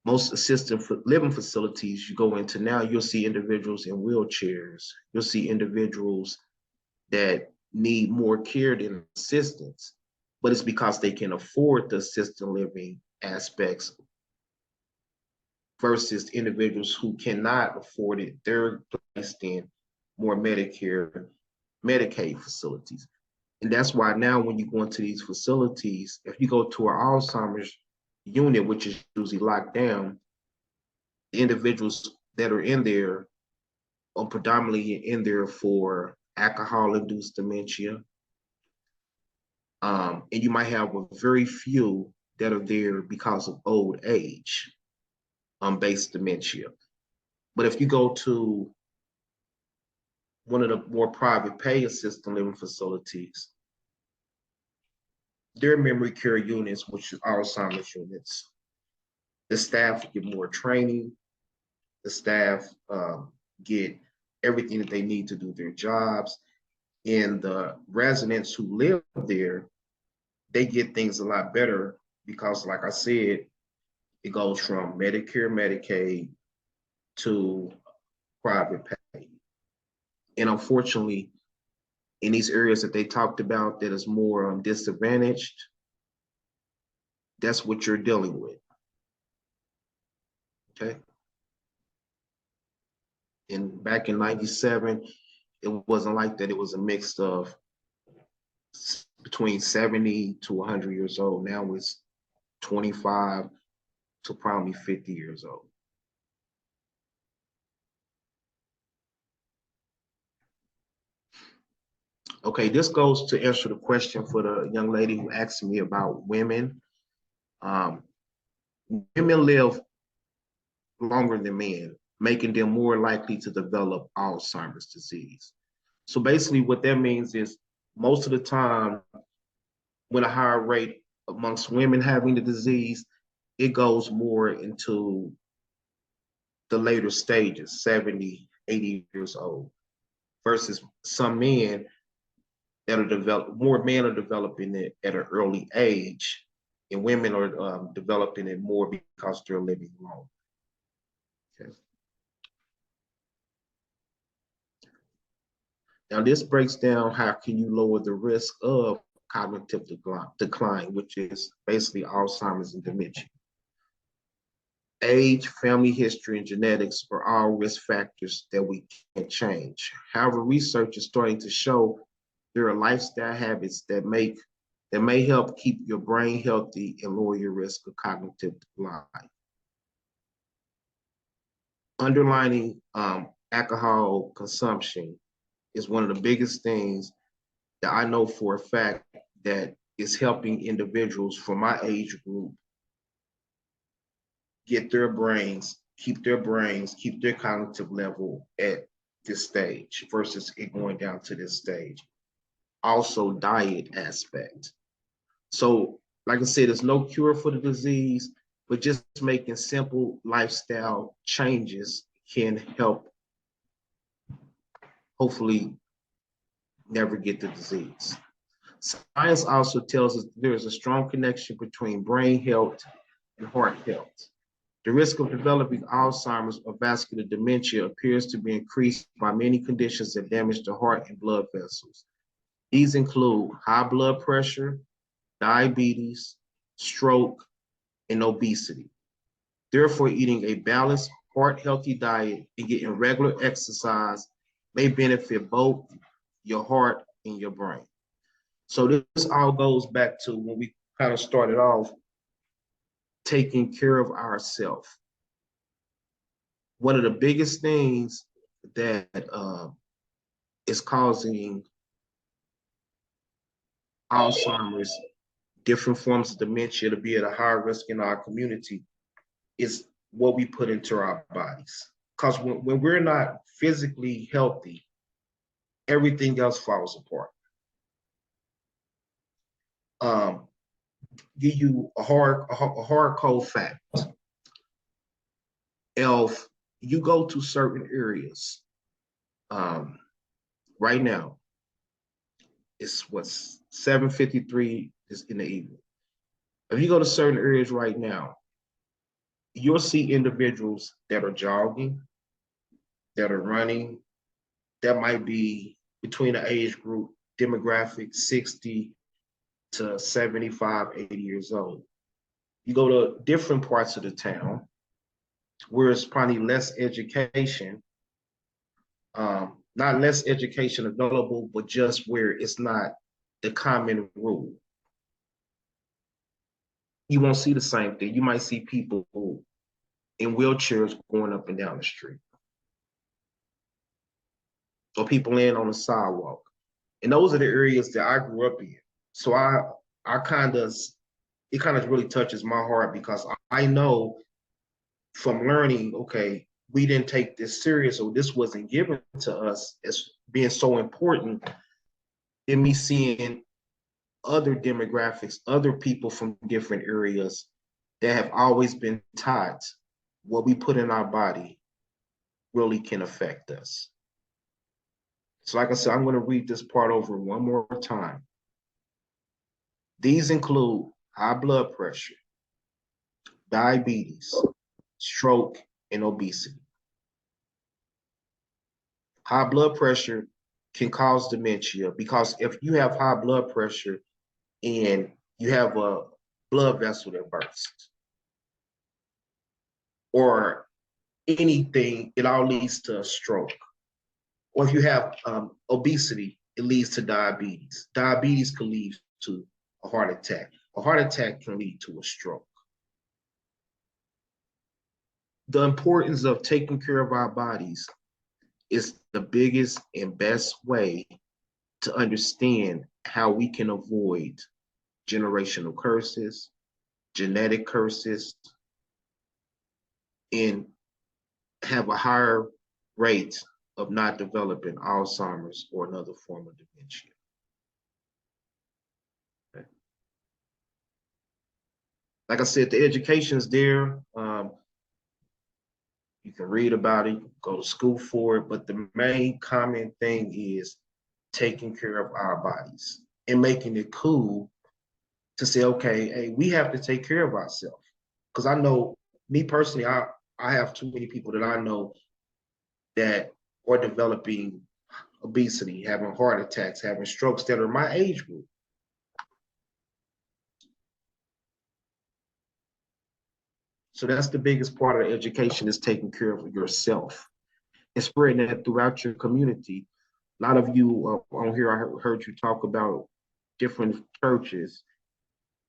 most assisted living facilities you go into now, you'll see individuals in wheelchairs. You'll see individuals that need more care than assistance, but it's because they can afford the assisted living aspects versus individuals who cannot afford it. They're placed in more Medicare, Medicaid facilities. And that's why now when you go into these facilities, if you go to an Alzheimer's unit, which is usually locked down, the individuals that are in there are predominantly in there for alcohol-induced dementia. And you might have a very few that are there because of old age based dementia. But if you go to one of the more private pay assisted living facilities, their memory care units, which are Alzheimer's units, the staff get more training, the staff get everything that they need to do their jobs, and the residents who live there, they get things a lot better because, like I said, it goes from Medicare, Medicaid to private pay. And unfortunately, in these areas that they talked about that is more disadvantaged, that's what you're dealing with. Okay. And back in 97, it wasn't like that. It was a mix of between 70 to 100 years old. Now it's 25 to probably 50 years old. Okay, this goes to answer the question for the young lady who asked me about women. Women live longer than men, making them more likely to develop Alzheimer's disease. So basically what that means is most of the time when a higher rate amongst women having the disease, it goes more into the later stages, 70, 80 years old, versus some men that are more men are developing it at an early age, and women are developing it more because they're living long. Okay. Now this breaks down how can you lower the risk of cognitive decline, which is basically Alzheimer's and dementia. Age, family history, and genetics are all risk factors that we can't change. However, research is starting to show there are lifestyle habits that may help keep your brain healthy and lower your risk of cognitive decline. Underlining alcohol consumption is one of the biggest things that I know for a fact that is helping individuals from my age group keep their cognitive level at this stage versus it going down to this stage. Also, diet aspect. So, like I said, there's no cure for the disease, but just making simple lifestyle changes can help hopefully never get the disease. Science also tells us there is a strong connection between brain health and heart health. The risk of developing Alzheimer's or vascular dementia appears to be increased by many conditions that damage the heart and blood vessels. These include high blood pressure, diabetes, stroke, and obesity. Therefore, eating a balanced, heart-healthy diet and getting regular exercise may benefit both your heart and your brain. So this all goes back to when we kind of started off, taking care of ourselves. One of the biggest things that is causing Alzheimer's, different forms of dementia to be at a higher risk in our community is what we put into our bodies. Because when we're not physically healthy, everything else falls apart. Give you a hard cold fact. If you go to certain areas, right now, it's what's 7:53 is in the evening. If you go to certain areas right now, you'll see individuals that are jogging, that are running, that might be between the age group demographic 60 to 75, 80 years old. You go to different parts of the town where it's probably less education, not less education available, but just where it's not the common rule. You won't see the same thing. You might see people in wheelchairs going up and down the street, or people laying on the sidewalk. And those are the areas that I grew up in. So it kind of really touches my heart because I know from learning, okay, we didn't take this serious, or this wasn't given to us as being so important, in me seeing other demographics, other people from different areas that have always been taught what we put in our body really can affect us. So like I said, I'm going to read this part over one more time. These include high blood pressure, diabetes, stroke, and obesity. High blood pressure can cause dementia because if you have high blood pressure and you have a blood vessel that bursts or anything, it all leads to a stroke. Or if you have obesity, it leads to diabetes. Diabetes can lead to a heart attack. A heart attack can lead to a stroke. The importance of taking care of our bodies is the biggest and best way to understand how we can avoid generational curses, genetic curses, and have a higher rate of not developing Alzheimer's or another form of dementia. Okay. Like I said, the education's there. You can read about it, go to school for it, but the main common thing is taking care of our bodies and making it cool to say, okay, hey, we have to take care of ourselves. Because I know, me personally, I have too many people that I know that are developing obesity, having heart attacks, having strokes that are my age group. So that's the biggest part of the education, is taking care of yourself and spreading that throughout your community. A lot of you on here, I heard you talk about different churches.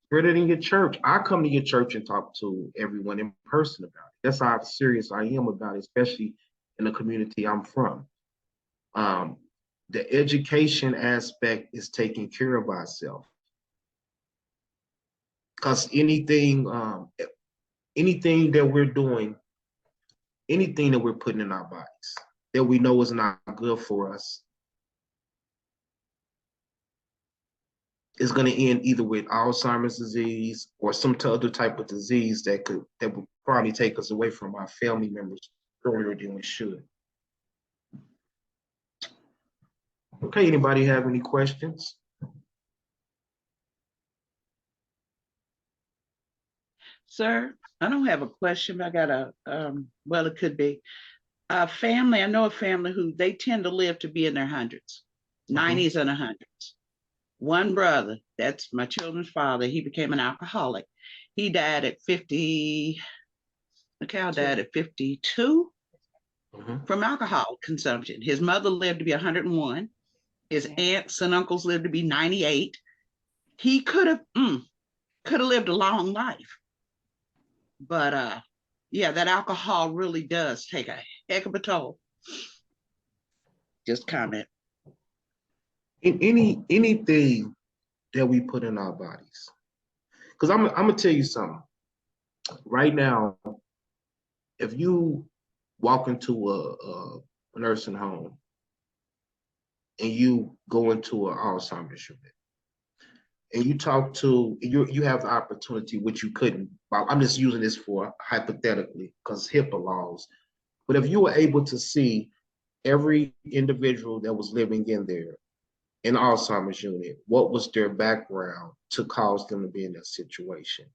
Spread it in your church. I come to your church and talk to everyone in person about it. That's how serious I am about it, especially in the community I'm from. The education aspect is taking care of ourselves. Because anything that we're doing, anything that we're putting in our bodies that we know is not good for us, is going to end either with Alzheimer's disease or some other type of disease that would probably take us away from our family members earlier than we should. Okay, anybody have any questions? Sir, I don't have a question, but I got a, well, it could be. A family, I know a family who they tend to live to be in their hundreds, 90s and 100s. One brother, that's my children's father, he became an alcoholic. He died at 50, Mikhail died at 52 from alcohol consumption. His mother lived to be 101. His aunts and uncles lived to be 98. He could have lived a long life. But yeah, that alcohol really does take a heck of a toll. Just comment. In anything that we put in our bodies. Because I'm gonna tell you something. Right now, if you walk into a nursing home and you go into an Alzheimer's unit and you talk to, you have the opportunity, which you couldn't, I'm just using this for hypothetically because HIPAA laws, but if you were able to see every individual that was living in there in Alzheimer's unit, what was their background to cause them to be in that situation?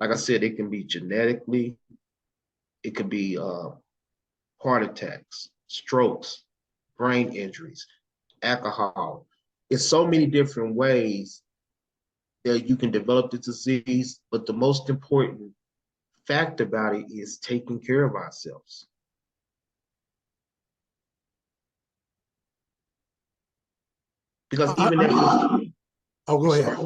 Like I said, it can be genetically, it could be heart attacks, strokes, brain injuries, alcohol. It's so many different ways that you can develop the disease, but the most important fact about it is taking care of ourselves. Because even if oh, go ahead.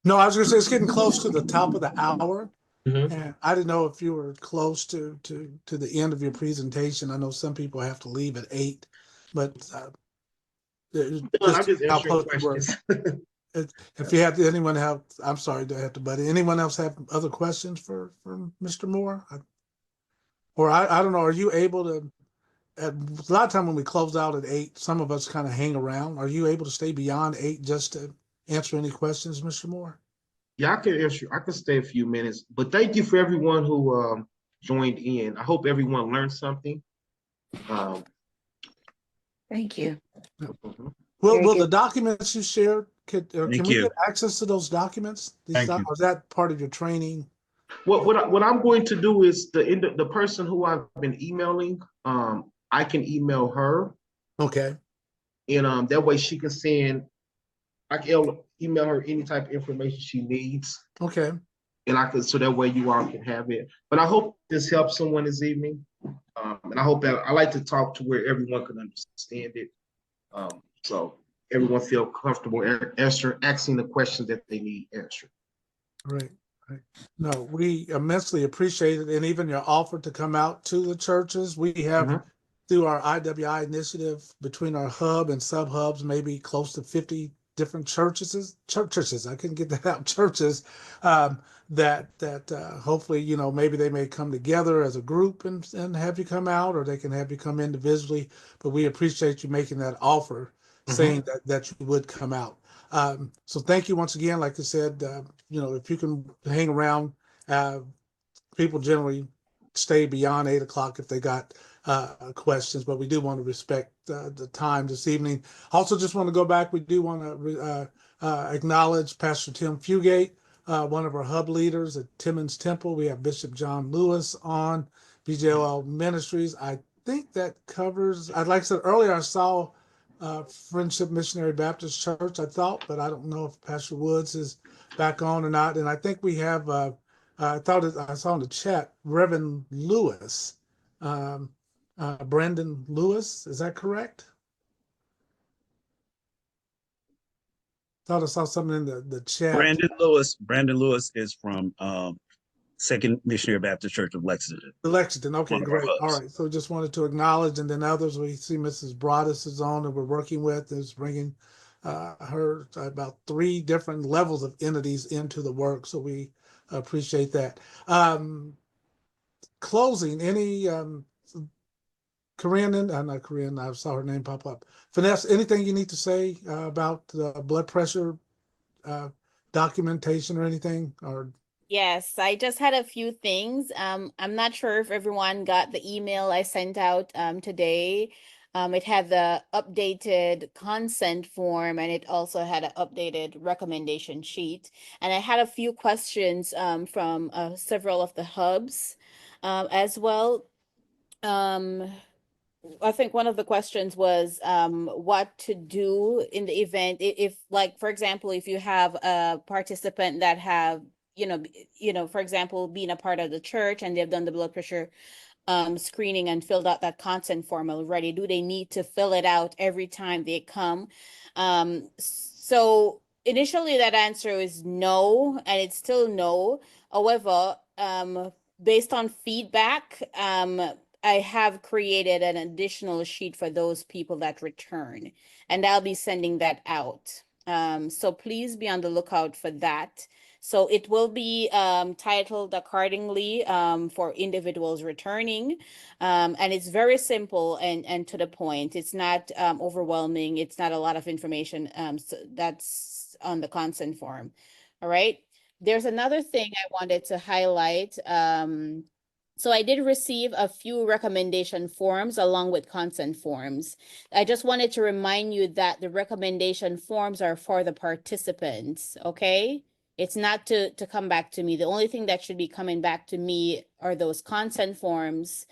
No, I was going to say it's getting close to the top of the hour. And I didn't know if you were close to the end of your presentation. I know some people have to leave at 8, but I'm just answering questions. If you have anyone have, I'm sorry to have to, but anyone else have other questions for Mr. Moore? Or I don't know, are you able to, a lot of time when we close out at 8, some of us kind of hang around. Are you able to stay beyond 8 just to answer any questions, Mr. Moore? Yeah, I can answer. I can stay a few minutes, but thank you for everyone who joined in. I hope everyone learned something. Thank you. Will the documents you shared, can we you. get access to those documents? Thank you. Or is that part of your training? What I'm going to do is the person who I've been emailing, I can email her. Okay. And that way she can send, I can email her any type of information she needs. Okay. And I could, so that way you all can have it. But I hope this helps someone this evening. And I hope that I like to talk to where everyone can understand it. So everyone feel comfortable asking the questions that they need answered. Right. No, we immensely appreciate it. And even your offer to come out to the churches. We have, through our IWI initiative, between our hub and sub hubs, maybe close to 50 different churches, I couldn't get that out, churches, that hopefully, maybe they may come together as a group and have you come out, or they can have you come individually. But we appreciate you making that offer, saying that you would come out. So thank you once again. Like I said, if you can hang around, people generally stay beyond 8 o'clock if they got questions, but we do want to respect the time this evening. Also, just want to go back. We do want to acknowledge Pastor Tim Fugate, one of our hub leaders at Timmons Temple. We have Bishop John Lewis on BJOL Ministries. I think that covers, like I said earlier, I saw Friendship Missionary Baptist Church, I thought, but I don't know if Pastor Woods is back on or not. And I think we have, I saw in the chat, Reverend Lewis, Brandon Lewis, is that correct? Thought I saw something in the chat. Brandon Lewis is from Second Missionary Baptist Church of Lexington. Lexington, okay, One of our great. All hubs. right, so just wanted to acknowledge, and then others, we see Mrs. Broadus is on that we're working with, is bringing her about 3 different levels of entities into the work, so we appreciate that. Closing, any Corinne, not Corinne, I saw her name pop up. Vanessa, anything you need to say about the blood pressure documentation or anything? Or Yes, I just had a few things. I'm not sure if everyone got the email I sent out today. It had the updated consent form, and it also had an updated recommendation sheet. And I had a few questions from several of the hubs as well. I think one of the questions was what to do in the event if, like, for example, if you have a participant that have, for example, being a part of the church and they've done the blood pressure screening and filled out that consent form already, do they need to fill it out every time they come? So initially that answer is no, and it's still no. However, based on feedback, I have created an additional sheet for those people that return, and I'll be sending that out. So please be on the lookout for that. So it will be titled accordingly for individuals returning. And it's very simple and to the point. It's not overwhelming. It's not a lot of information so that's on the consent form. All right. There's another thing I wanted to highlight. So I did receive a few recommendation forms along with consent forms. I just wanted to remind you that the recommendation forms are for the participants, okay? It's not to come back to me. The only thing that should be coming back to me are those consent forms.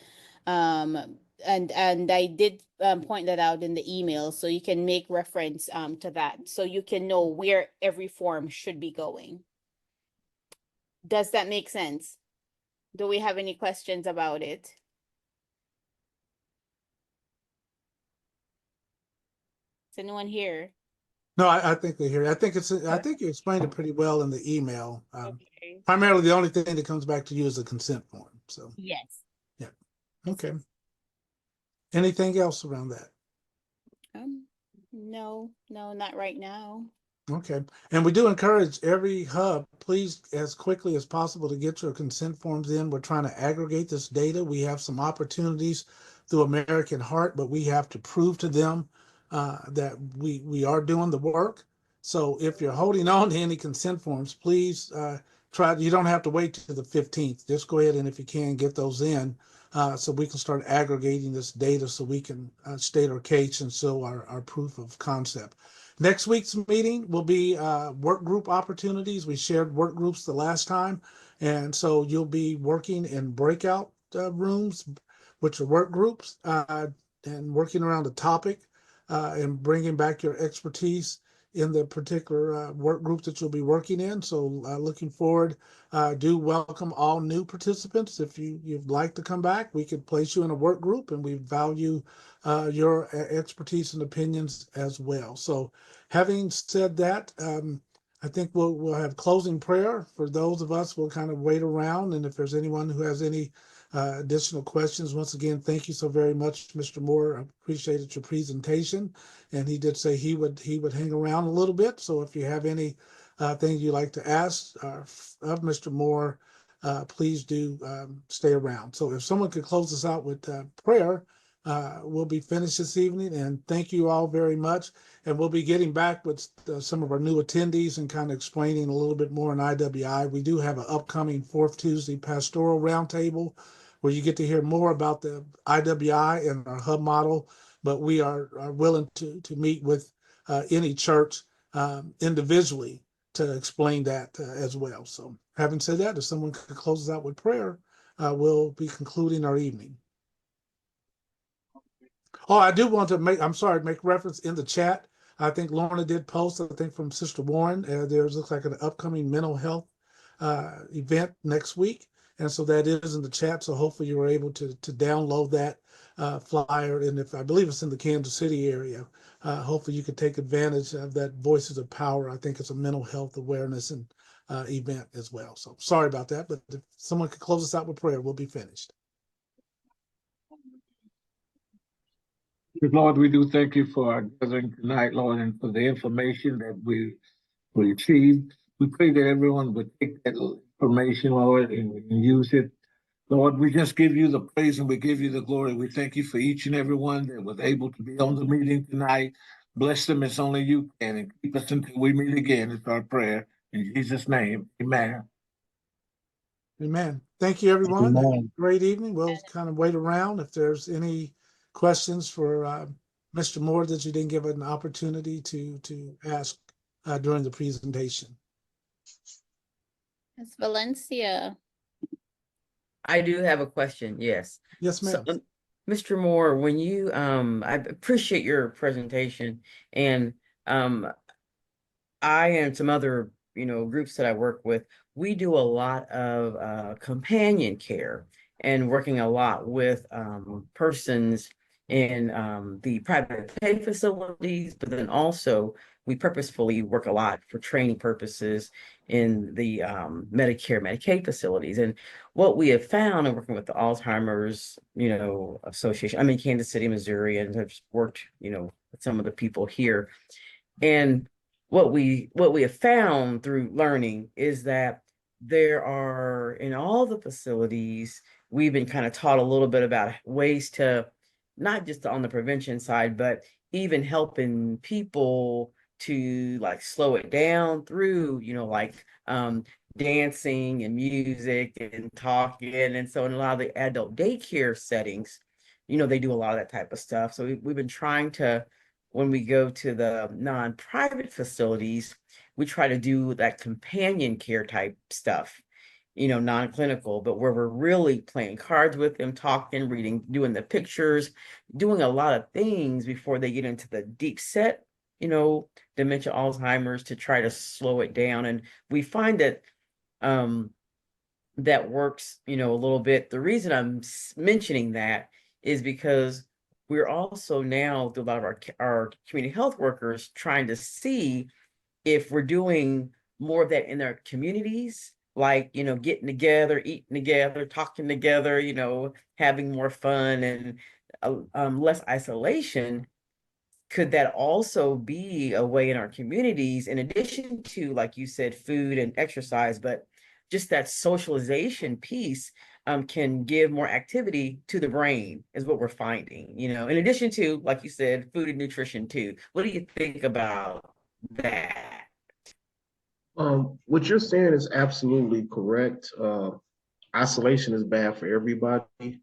And I did point that out in the email, so you can make reference to that, so you can know where every form should be going. Does that make sense? Do we have any questions about it? Is anyone here? no, I think they hear it. I think you explained it pretty well in the email. Okay. Primarily, the only thing that comes back to you is a consent form. So Yes. yeah, okay. Anything else around that? No, not right now. Okay, and we do encourage every hub, please, as quickly as possible to get your consent forms in. We're trying to aggregate this data. We have some opportunities through American Heart, but we have to prove to them that we are doing the work. So if you're holding on to any consent forms, please you don't have to wait till the 15th. Just go ahead and if you can, get those in so we can start aggregating this data so we can state our case and show our proof of concept. Next week's meeting will be work group opportunities. We shared work groups the last time, and so you'll be working in breakout rooms, which are work groups, and working around a topic and bringing back your expertise in the particular work group that you'll be working in. So looking forward, do welcome all new participants. If you'd like to come back, we could place you in a work group, and we value your expertise and opinions as well. So having said that, I think we'll have closing prayer. For those of us, we'll kind of wait around, and if there's anyone who has any additional questions, once again, thank you so very much, Mr. Moore. I appreciated your presentation, and he did say he would hang around a little bit. So if you have any things you'd like to ask of Mr. Moore, please do stay around. So if someone could close us out with prayer, we'll be finished this evening, and thank you all very much. And we'll be getting back with some of our new attendees and kind of explaining a little bit more on IWI. We do have an upcoming 4th Tuesday pastoral roundtable where you get to hear more about the IWI and our hub model. But we are willing to meet with any church individually to explain that as well. So having said that, if someone could close us out with prayer, we'll be concluding our evening. Oh, I do want to make reference in the chat. I think Lorna did post, I think from Sister Warren, there's looks like an upcoming mental health event next week. And so that is in the chat. So hopefully you were able to download that flyer. And if I believe it's in the Kansas City area, hopefully you could take advantage of that Voices of Power. I think it's a mental health awareness and event as well. So sorry about that, but if someone could close us out with prayer, we'll be finished. Lord, we do thank you for our gathering tonight, Lord, and for the information that we received. We pray that everyone would take that information, Lord, and use it. Lord, we just give you the praise and we give you the glory. We thank you for each and every one that was able to be on the meeting tonight. Bless them as only you can and keep us until we meet again. It's our prayer. In Jesus' name, amen. Amen. Thank you, everyone. Amen. Have a great evening. We'll kind of wait around if there's any questions for Mr. Moore that you didn't give an opportunity to ask during the presentation. Ms. Valencia. I do have a question. Yes. Yes, ma'am. So, Mr. Moore, when you I appreciate your presentation, and I and some other groups that I work with, we do a lot of companion care and working a lot with persons in the private pay facilities, but then also we purposefully work a lot for training purposes in the Medicare, Medicaid facilities. And what we have found in working with the Alzheimer's, Association, I'm in Kansas City, Missouri, and I've worked, with some of the people here. And what we have found through learning is that there are, in all the facilities, we've been kind of taught a little bit about ways to, not just on the prevention side, but even helping people to like slow it down through, dancing and music and talking. And so in a lot of the adult daycare settings, they do a lot of that type of stuff. So we've been trying to, when we go to the non-private facilities, we try to do that companion care type stuff, non-clinical, but where we're really playing cards with them, talking, reading, doing the pictures, doing a lot of things before they get into the deep set, dementia, Alzheimer's, to try to slow it down. And we find that that works, a little bit. The reason I'm mentioning that is because we're also now, through a lot of our community health workers, trying to see if we're doing more of that in their communities, like, getting together, eating together, talking together, having more fun and less isolation. Could that also be a way in our communities, in addition to, like you said, food and exercise, but just that socialization piece can give more activity to the brain, is what we're finding, in addition to, like you said, food and nutrition too. What do you think about that? What you're saying is absolutely correct. Isolation is bad for everybody.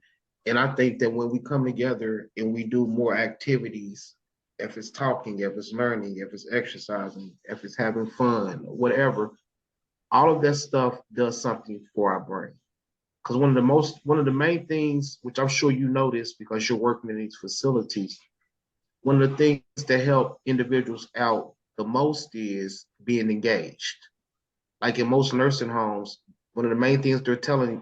And I think that when we come together and we do more activities, if it's talking, if it's learning, if it's exercising, if it's having fun, whatever, all of that stuff does something for our brain. Because one of the main things, which I'm sure you notice because you're working in these facilities, one of the things that help individuals out the most is being engaged. Like in most nursing homes, one of the main things they're telling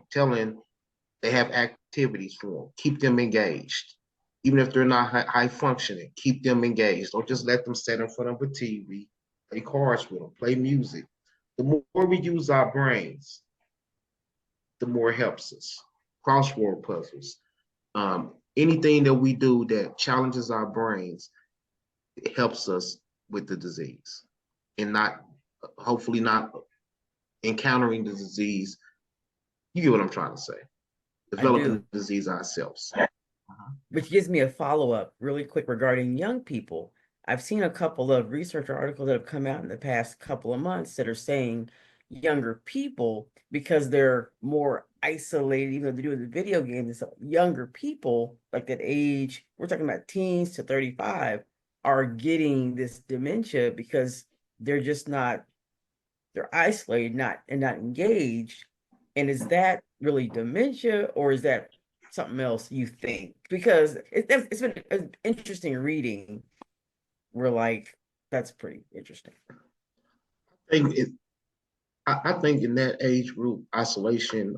they have activities for them. Keep them engaged. Even if they're not high functioning, keep them engaged. Don't just let them sit in front of a TV, play cards with them, play music. The more we use our brains, the more it helps us. Crossword puzzles, anything that we do that challenges our brains, it helps us with the disease and hopefully not encountering the disease. You get what I'm trying to say. Developing the disease ourselves. Which gives me a follow-up really quick regarding young people. I've seen a couple of research articles that have come out in the past couple of months that are saying younger people because they're more isolated, even though they do the video games and stuff. Younger people, like that age, we're talking about teens to 35, are getting this dementia because they're just not, they're isolated, not engaged. And is that really dementia, or is that something else you think? Because it's been an interesting reading. We're like, that's pretty interesting. I think in that age group, isolation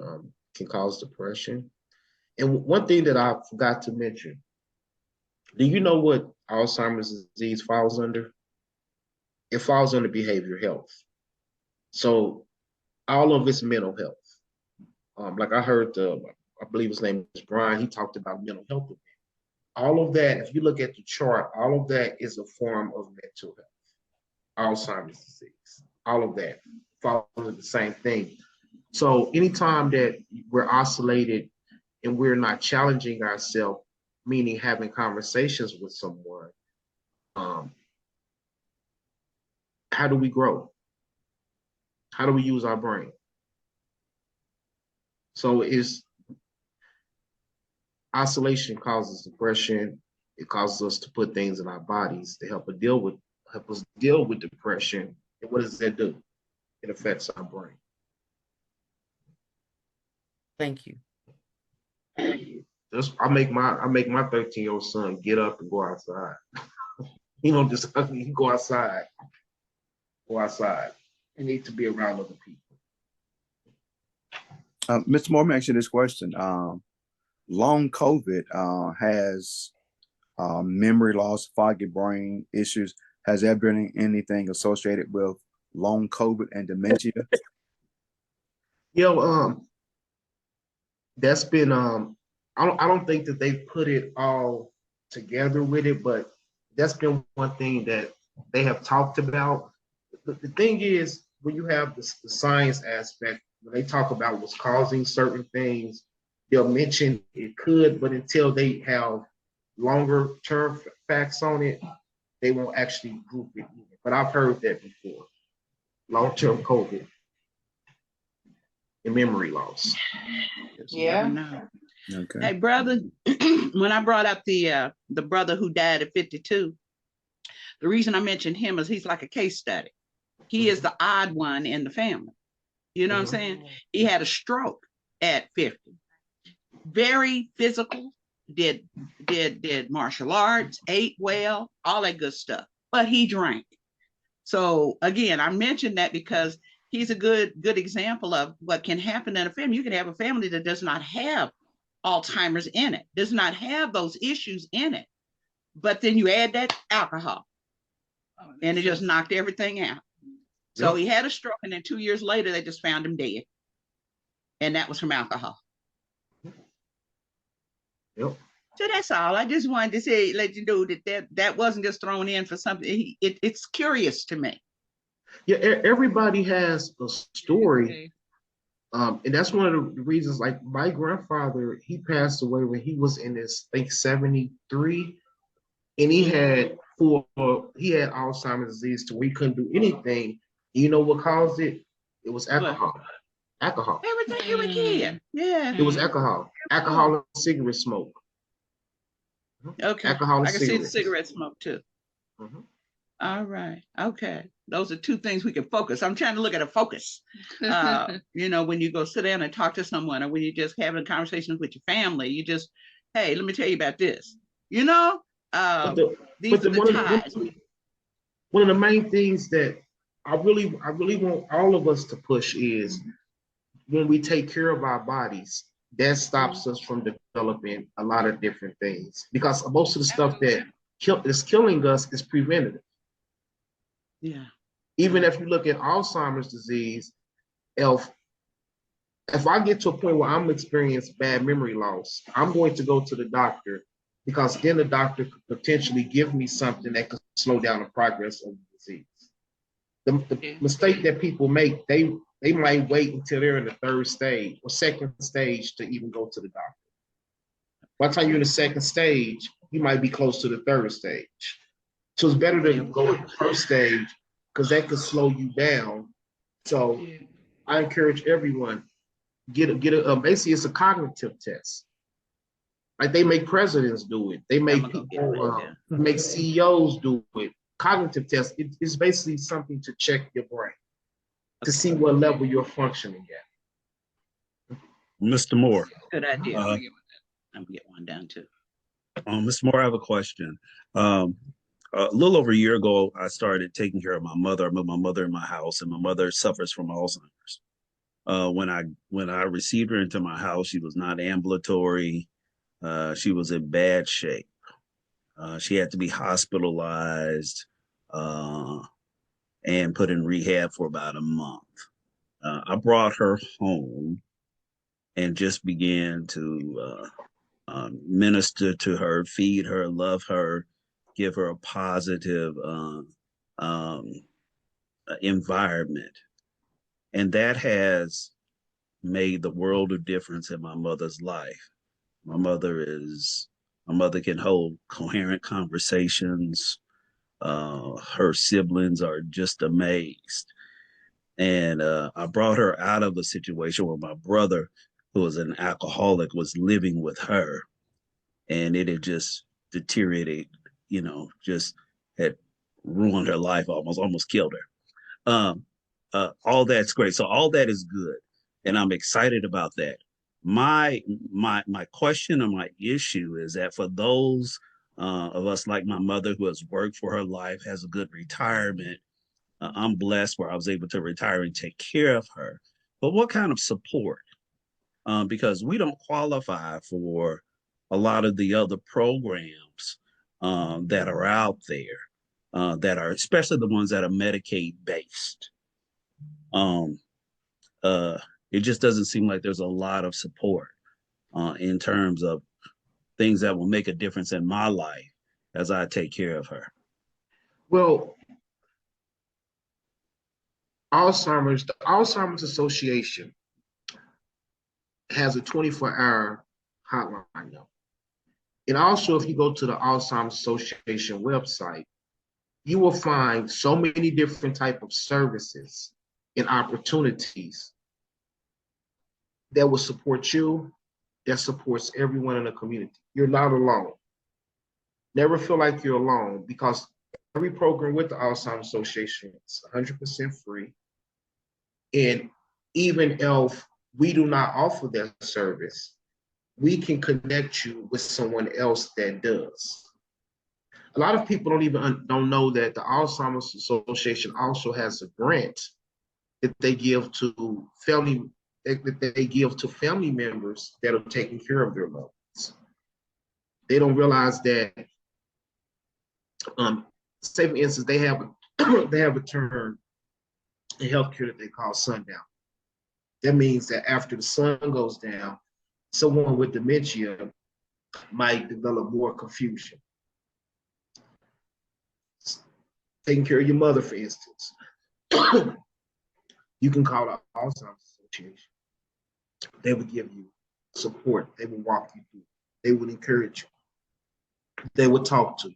can cause depression. And one thing that I forgot to mention, do you know what Alzheimer's disease falls under? It falls under behavioral health. So all of it's mental health. Like I heard, I believe his name is Brian, he talked about mental health. All of that, if you look at the chart, all of that is a form of mental health. Alzheimer's disease, all of that falls under the same thing. So anytime that we're isolated and we're not challenging ourselves, meaning having conversations with someone, how do we grow? How do we use our brain? So isolation causes depression. It causes us to put things in our bodies to help us deal with depression. And what does that do? It affects our brain. Thank you. I make my 13-year-old son get up and go outside. He don't just go outside. Go outside. He needs to be around other people. Mr. Moore, let me ask you this question. Long COVID has memory loss, foggy brain issues. Has there been anything associated with long COVID and dementia? That's been I don't think that they put it all together with it, but that's been one thing that they have talked about. The thing is, when you have the science aspect, when they talk about what's causing certain things, they'll mention it could, but until they have longer term facts on it, they won't actually group it. But I've heard that before. Long-term COVID and memory loss. Yeah. Okay. Hey, brother, when I brought up the brother who died at 52, the reason I mentioned him is he's like a case study. He is the odd one in the family. You know what I'm saying? He had a stroke at 50. Very physical, did martial arts, ate well, all that good stuff, but he drank. So again, I mentioned that because he's a good example of what can happen in a family. You can have a family that does not have Alzheimer's in it, does not have those issues in it, but then you add that alcohol and it just knocked everything out. So he had a stroke, and then 2 years later, they just found him dead. And that was from alcohol. Yep. So that's all. I just wanted to say, let you know that wasn't just thrown in for something. It's curious to me. Yeah, everybody has a story. And that's one of the reasons, like my grandfather, he passed away when he was in his, I think, 73. And he had Alzheimer's disease to where he couldn't do anything. You know what caused it? It was alcohol. Alcohol. Everything you were kid. Yeah. It was alcohol. Alcohol and cigarette smoke. Okay. Alcohol and I can see the cigarettes. cigarette smoke too. All right. Okay. Those are two things we can focus. I'm trying to look at a focus. You know, when you go sit down and talk to someone, or when you're just having conversations with your family, you just, hey, let me tell you about this. You know, these are the ties. One of the main things that I really want all of us to push is when we take care of our bodies, that stops us from developing a lot of different things, because most of the stuff that is killing us is preventative. Yeah. Even if you look at Alzheimer's disease, if I get to a point where I'm experiencing bad memory loss, I'm going to go to the doctor, because then the doctor could potentially give me something that could slow down the progress of the disease. The mistake that people make, they might wait until they're in the third stage or second stage to even go to the doctor. By the time you're in the second stage, you might be close to the third stage. So it's better to go at the first stage, because that could slow you down. So I encourage everyone, basically it's a cognitive test. Like they make presidents do it. They make people, make CEOs do it. Cognitive test, it's basically something to check your brain, to see what level you're functioning at. Mr. Moore. Good idea. I'm gonna get one down too. Mr. Moore, I have a question. A little over a year ago, I started taking care of my mother. I moved my mother in my house, and my mother suffers from Alzheimer's. When I received her into my house, she was not ambulatory. She was in bad shape. She had to be hospitalized and put in rehab for about a month. I brought her home and just began to minister to her, feed her, love her, give her a positive environment. And that has made the world of difference in my mother's life. My mother can hold coherent conversations. Her siblings are just amazed. And I brought her out of a situation where my brother, who was an alcoholic, was living with her. And it had just deteriorated, just had ruined her life, almost killed her. All that's great. So all that is good. And I'm excited about that. My question or my issue is that for those of us like my mother who has worked for her life, has a good retirement, I'm blessed where I was able to retire and take care of her. But what kind of support? Because we don't qualify for a lot of the other programs that are out there, that are especially the ones that are Medicaid based. It just doesn't seem like there's a lot of support in terms of things that will make a difference in my life as I take care of her. Well, the Alzheimer's Association has a 24-hour hotline now. And also, if you go to the Alzheimer's Association website, you will find so many different type of services and opportunities that will support you, that supports everyone in the community. You're not alone. Never feel like you're alone, because every program with the Alzheimer's Association is 100% free. And even if we do not offer that service, we can connect you with someone else that does. A lot of people don't know that the Alzheimer's Association also has a grant that they give to family members that are taking care of their loved ones. They don't realize that, say for instance, they have a term in healthcare that they call sundown. That means that after the sun goes down, someone with dementia might develop more confusion. Taking care of your mother, for instance, you can call the Alzheimer's Association. They will give you support. They will walk you through. They will encourage you. They will talk to you.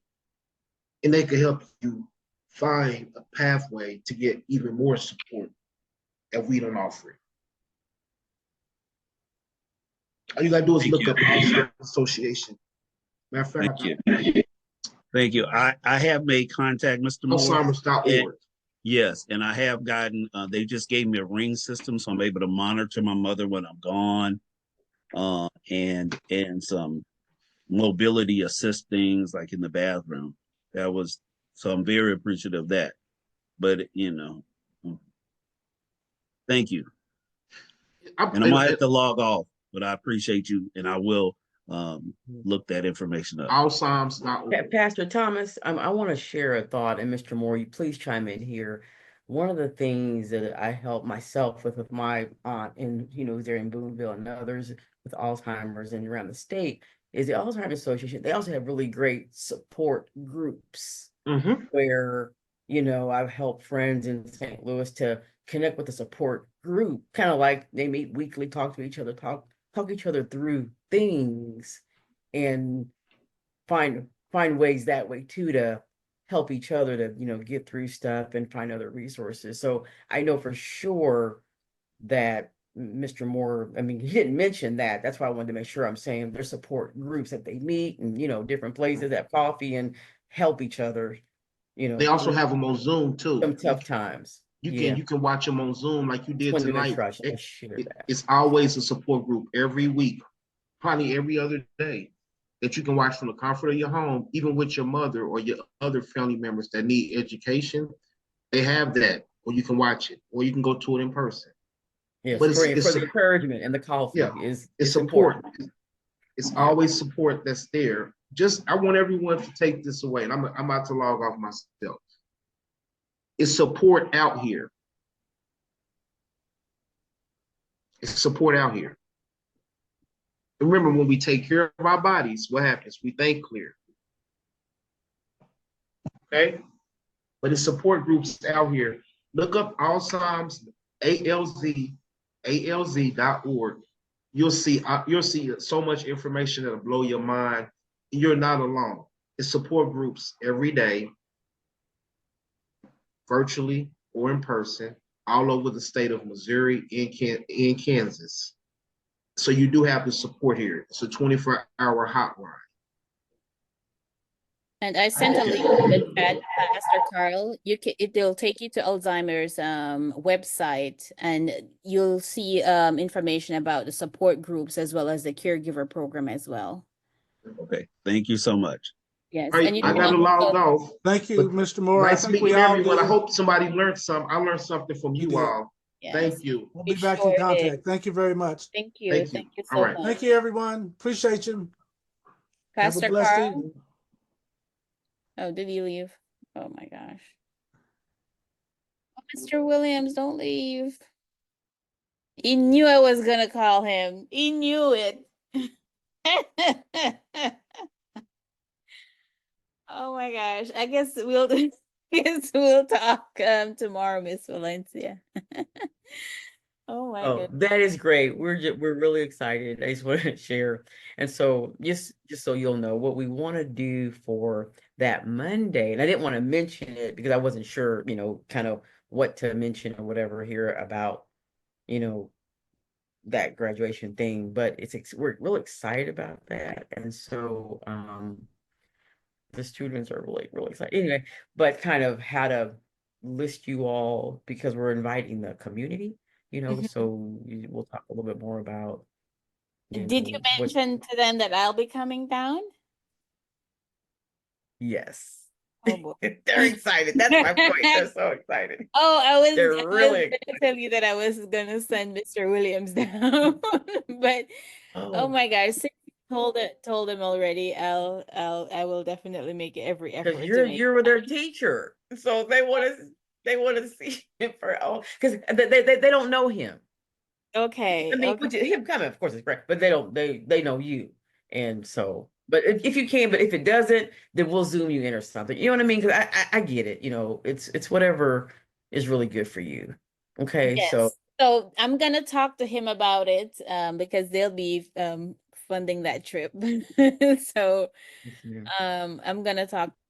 And they can help you find a pathway to get even more support that we don't offer. All you gotta do is look up Alzheimer's Association. Matter of fact, Thank you. I have made contact, Mr. Moore. Alzheimer's.org. Yes, and I have gotten, they just gave me a ring system, so I'm able to monitor my mother when I'm gone, and some mobility assist things like in the bathroom. So I'm very appreciative of that. But, thank you. And I might have to log off, but I appreciate you, and I will look that information up. Alzheimer's.org. Pastor Thomas, I want to share a thought, and Mr. Moore, you please chime in here. One of the things that I help myself with my aunt, and there in Boonville and others with Alzheimer's and around the state, is the Alzheimer's Association. They also have really great support groups where I've helped friends in St. Louis to connect with a support group, kind of like they meet weekly, talk to each other, talk each other through things, and find ways that way too to help each other to get through stuff and find other resources. So I know for sure that Mr. Moore, I mean, he didn't mention that. That's why I wanted to make sure I'm saying there's support groups that they meet and, different places, have coffee and help each other, They also through have them on Zoom too. some tough times. You can watch them on Zoom like you did Wanted to make tonight. sure I share that. It's always a support group every week, probably every other day, that you can watch from the comfort of your home, even with your mother or your other family members that need education. They have that, or you can watch it, or you can go to it in person. Yes, But for the encouragement and the coffee it's support. Important. It's always support that's there. I want everyone to take this away, and I'm about to log off myself. It's support out here. It's support out here. Remember, when we take care of our bodies, what happens? We think clear. Okay? But it's support groups out here. Look up Alzheimer's, alz.org. You'll see so much information that'll blow your mind. You're not alone. It's support groups every day, virtually or in person, all over the state of Missouri and Kansas. So you do have the support here. It's a 24-hour hotline. And I sent a link to the chat, Pastor Carl. It'll take you to Alzheimer's website, and you'll see information about the support groups as well as the caregiver program as well. Okay, thank you so much. Yes, Right, and you I got to log off. Thank you, Mr. Moore. Nice meeting everyone. I hope somebody learned something. I learned something from you all. Yes. Thank you. We'll be back in contact. Thank you very much. Thank you. Thank you so much. Thank you, everyone. Appreciate you. Pastor Have a blessed Carl. evening. Oh, did he leave? Oh my gosh. Oh, Mr. Williams, don't leave. He knew I was gonna call him. He knew it. Oh my gosh. I guess we'll talk tomorrow, Miss Valencia. Oh my goodness. That is great. We're really excited. I just wanted to share. And so just so you'll know what we want to do for that Monday. And I didn't want to mention it because I wasn't sure, kind of what to mention or whatever here about, that graduation thing, but we're real excited about that. And so the students are really, really excited. Anyway, but kind of how to list you all because we're inviting the community. So we'll talk a little bit more about. Did you mention to them that I'll be coming down? Yes. Oh boy. They're excited. That's my point. They're so excited. Oh, I was really gonna tell you that I was gonna send Mr. Williams down, but oh my gosh, since you told him already, I will definitely make every effort. Because you're their teacher, so they want to see him because they don't know him. Okay. I mean, which him kind of course is correct, but they know you, and so. But if you can, but if it doesn't, then we'll Zoom you in or something. You know what I mean? Because I get it. It's whatever is really good for you. Okay, yes. So I'm gonna talk to him about it because they'll be funding that trip. So I'm gonna talk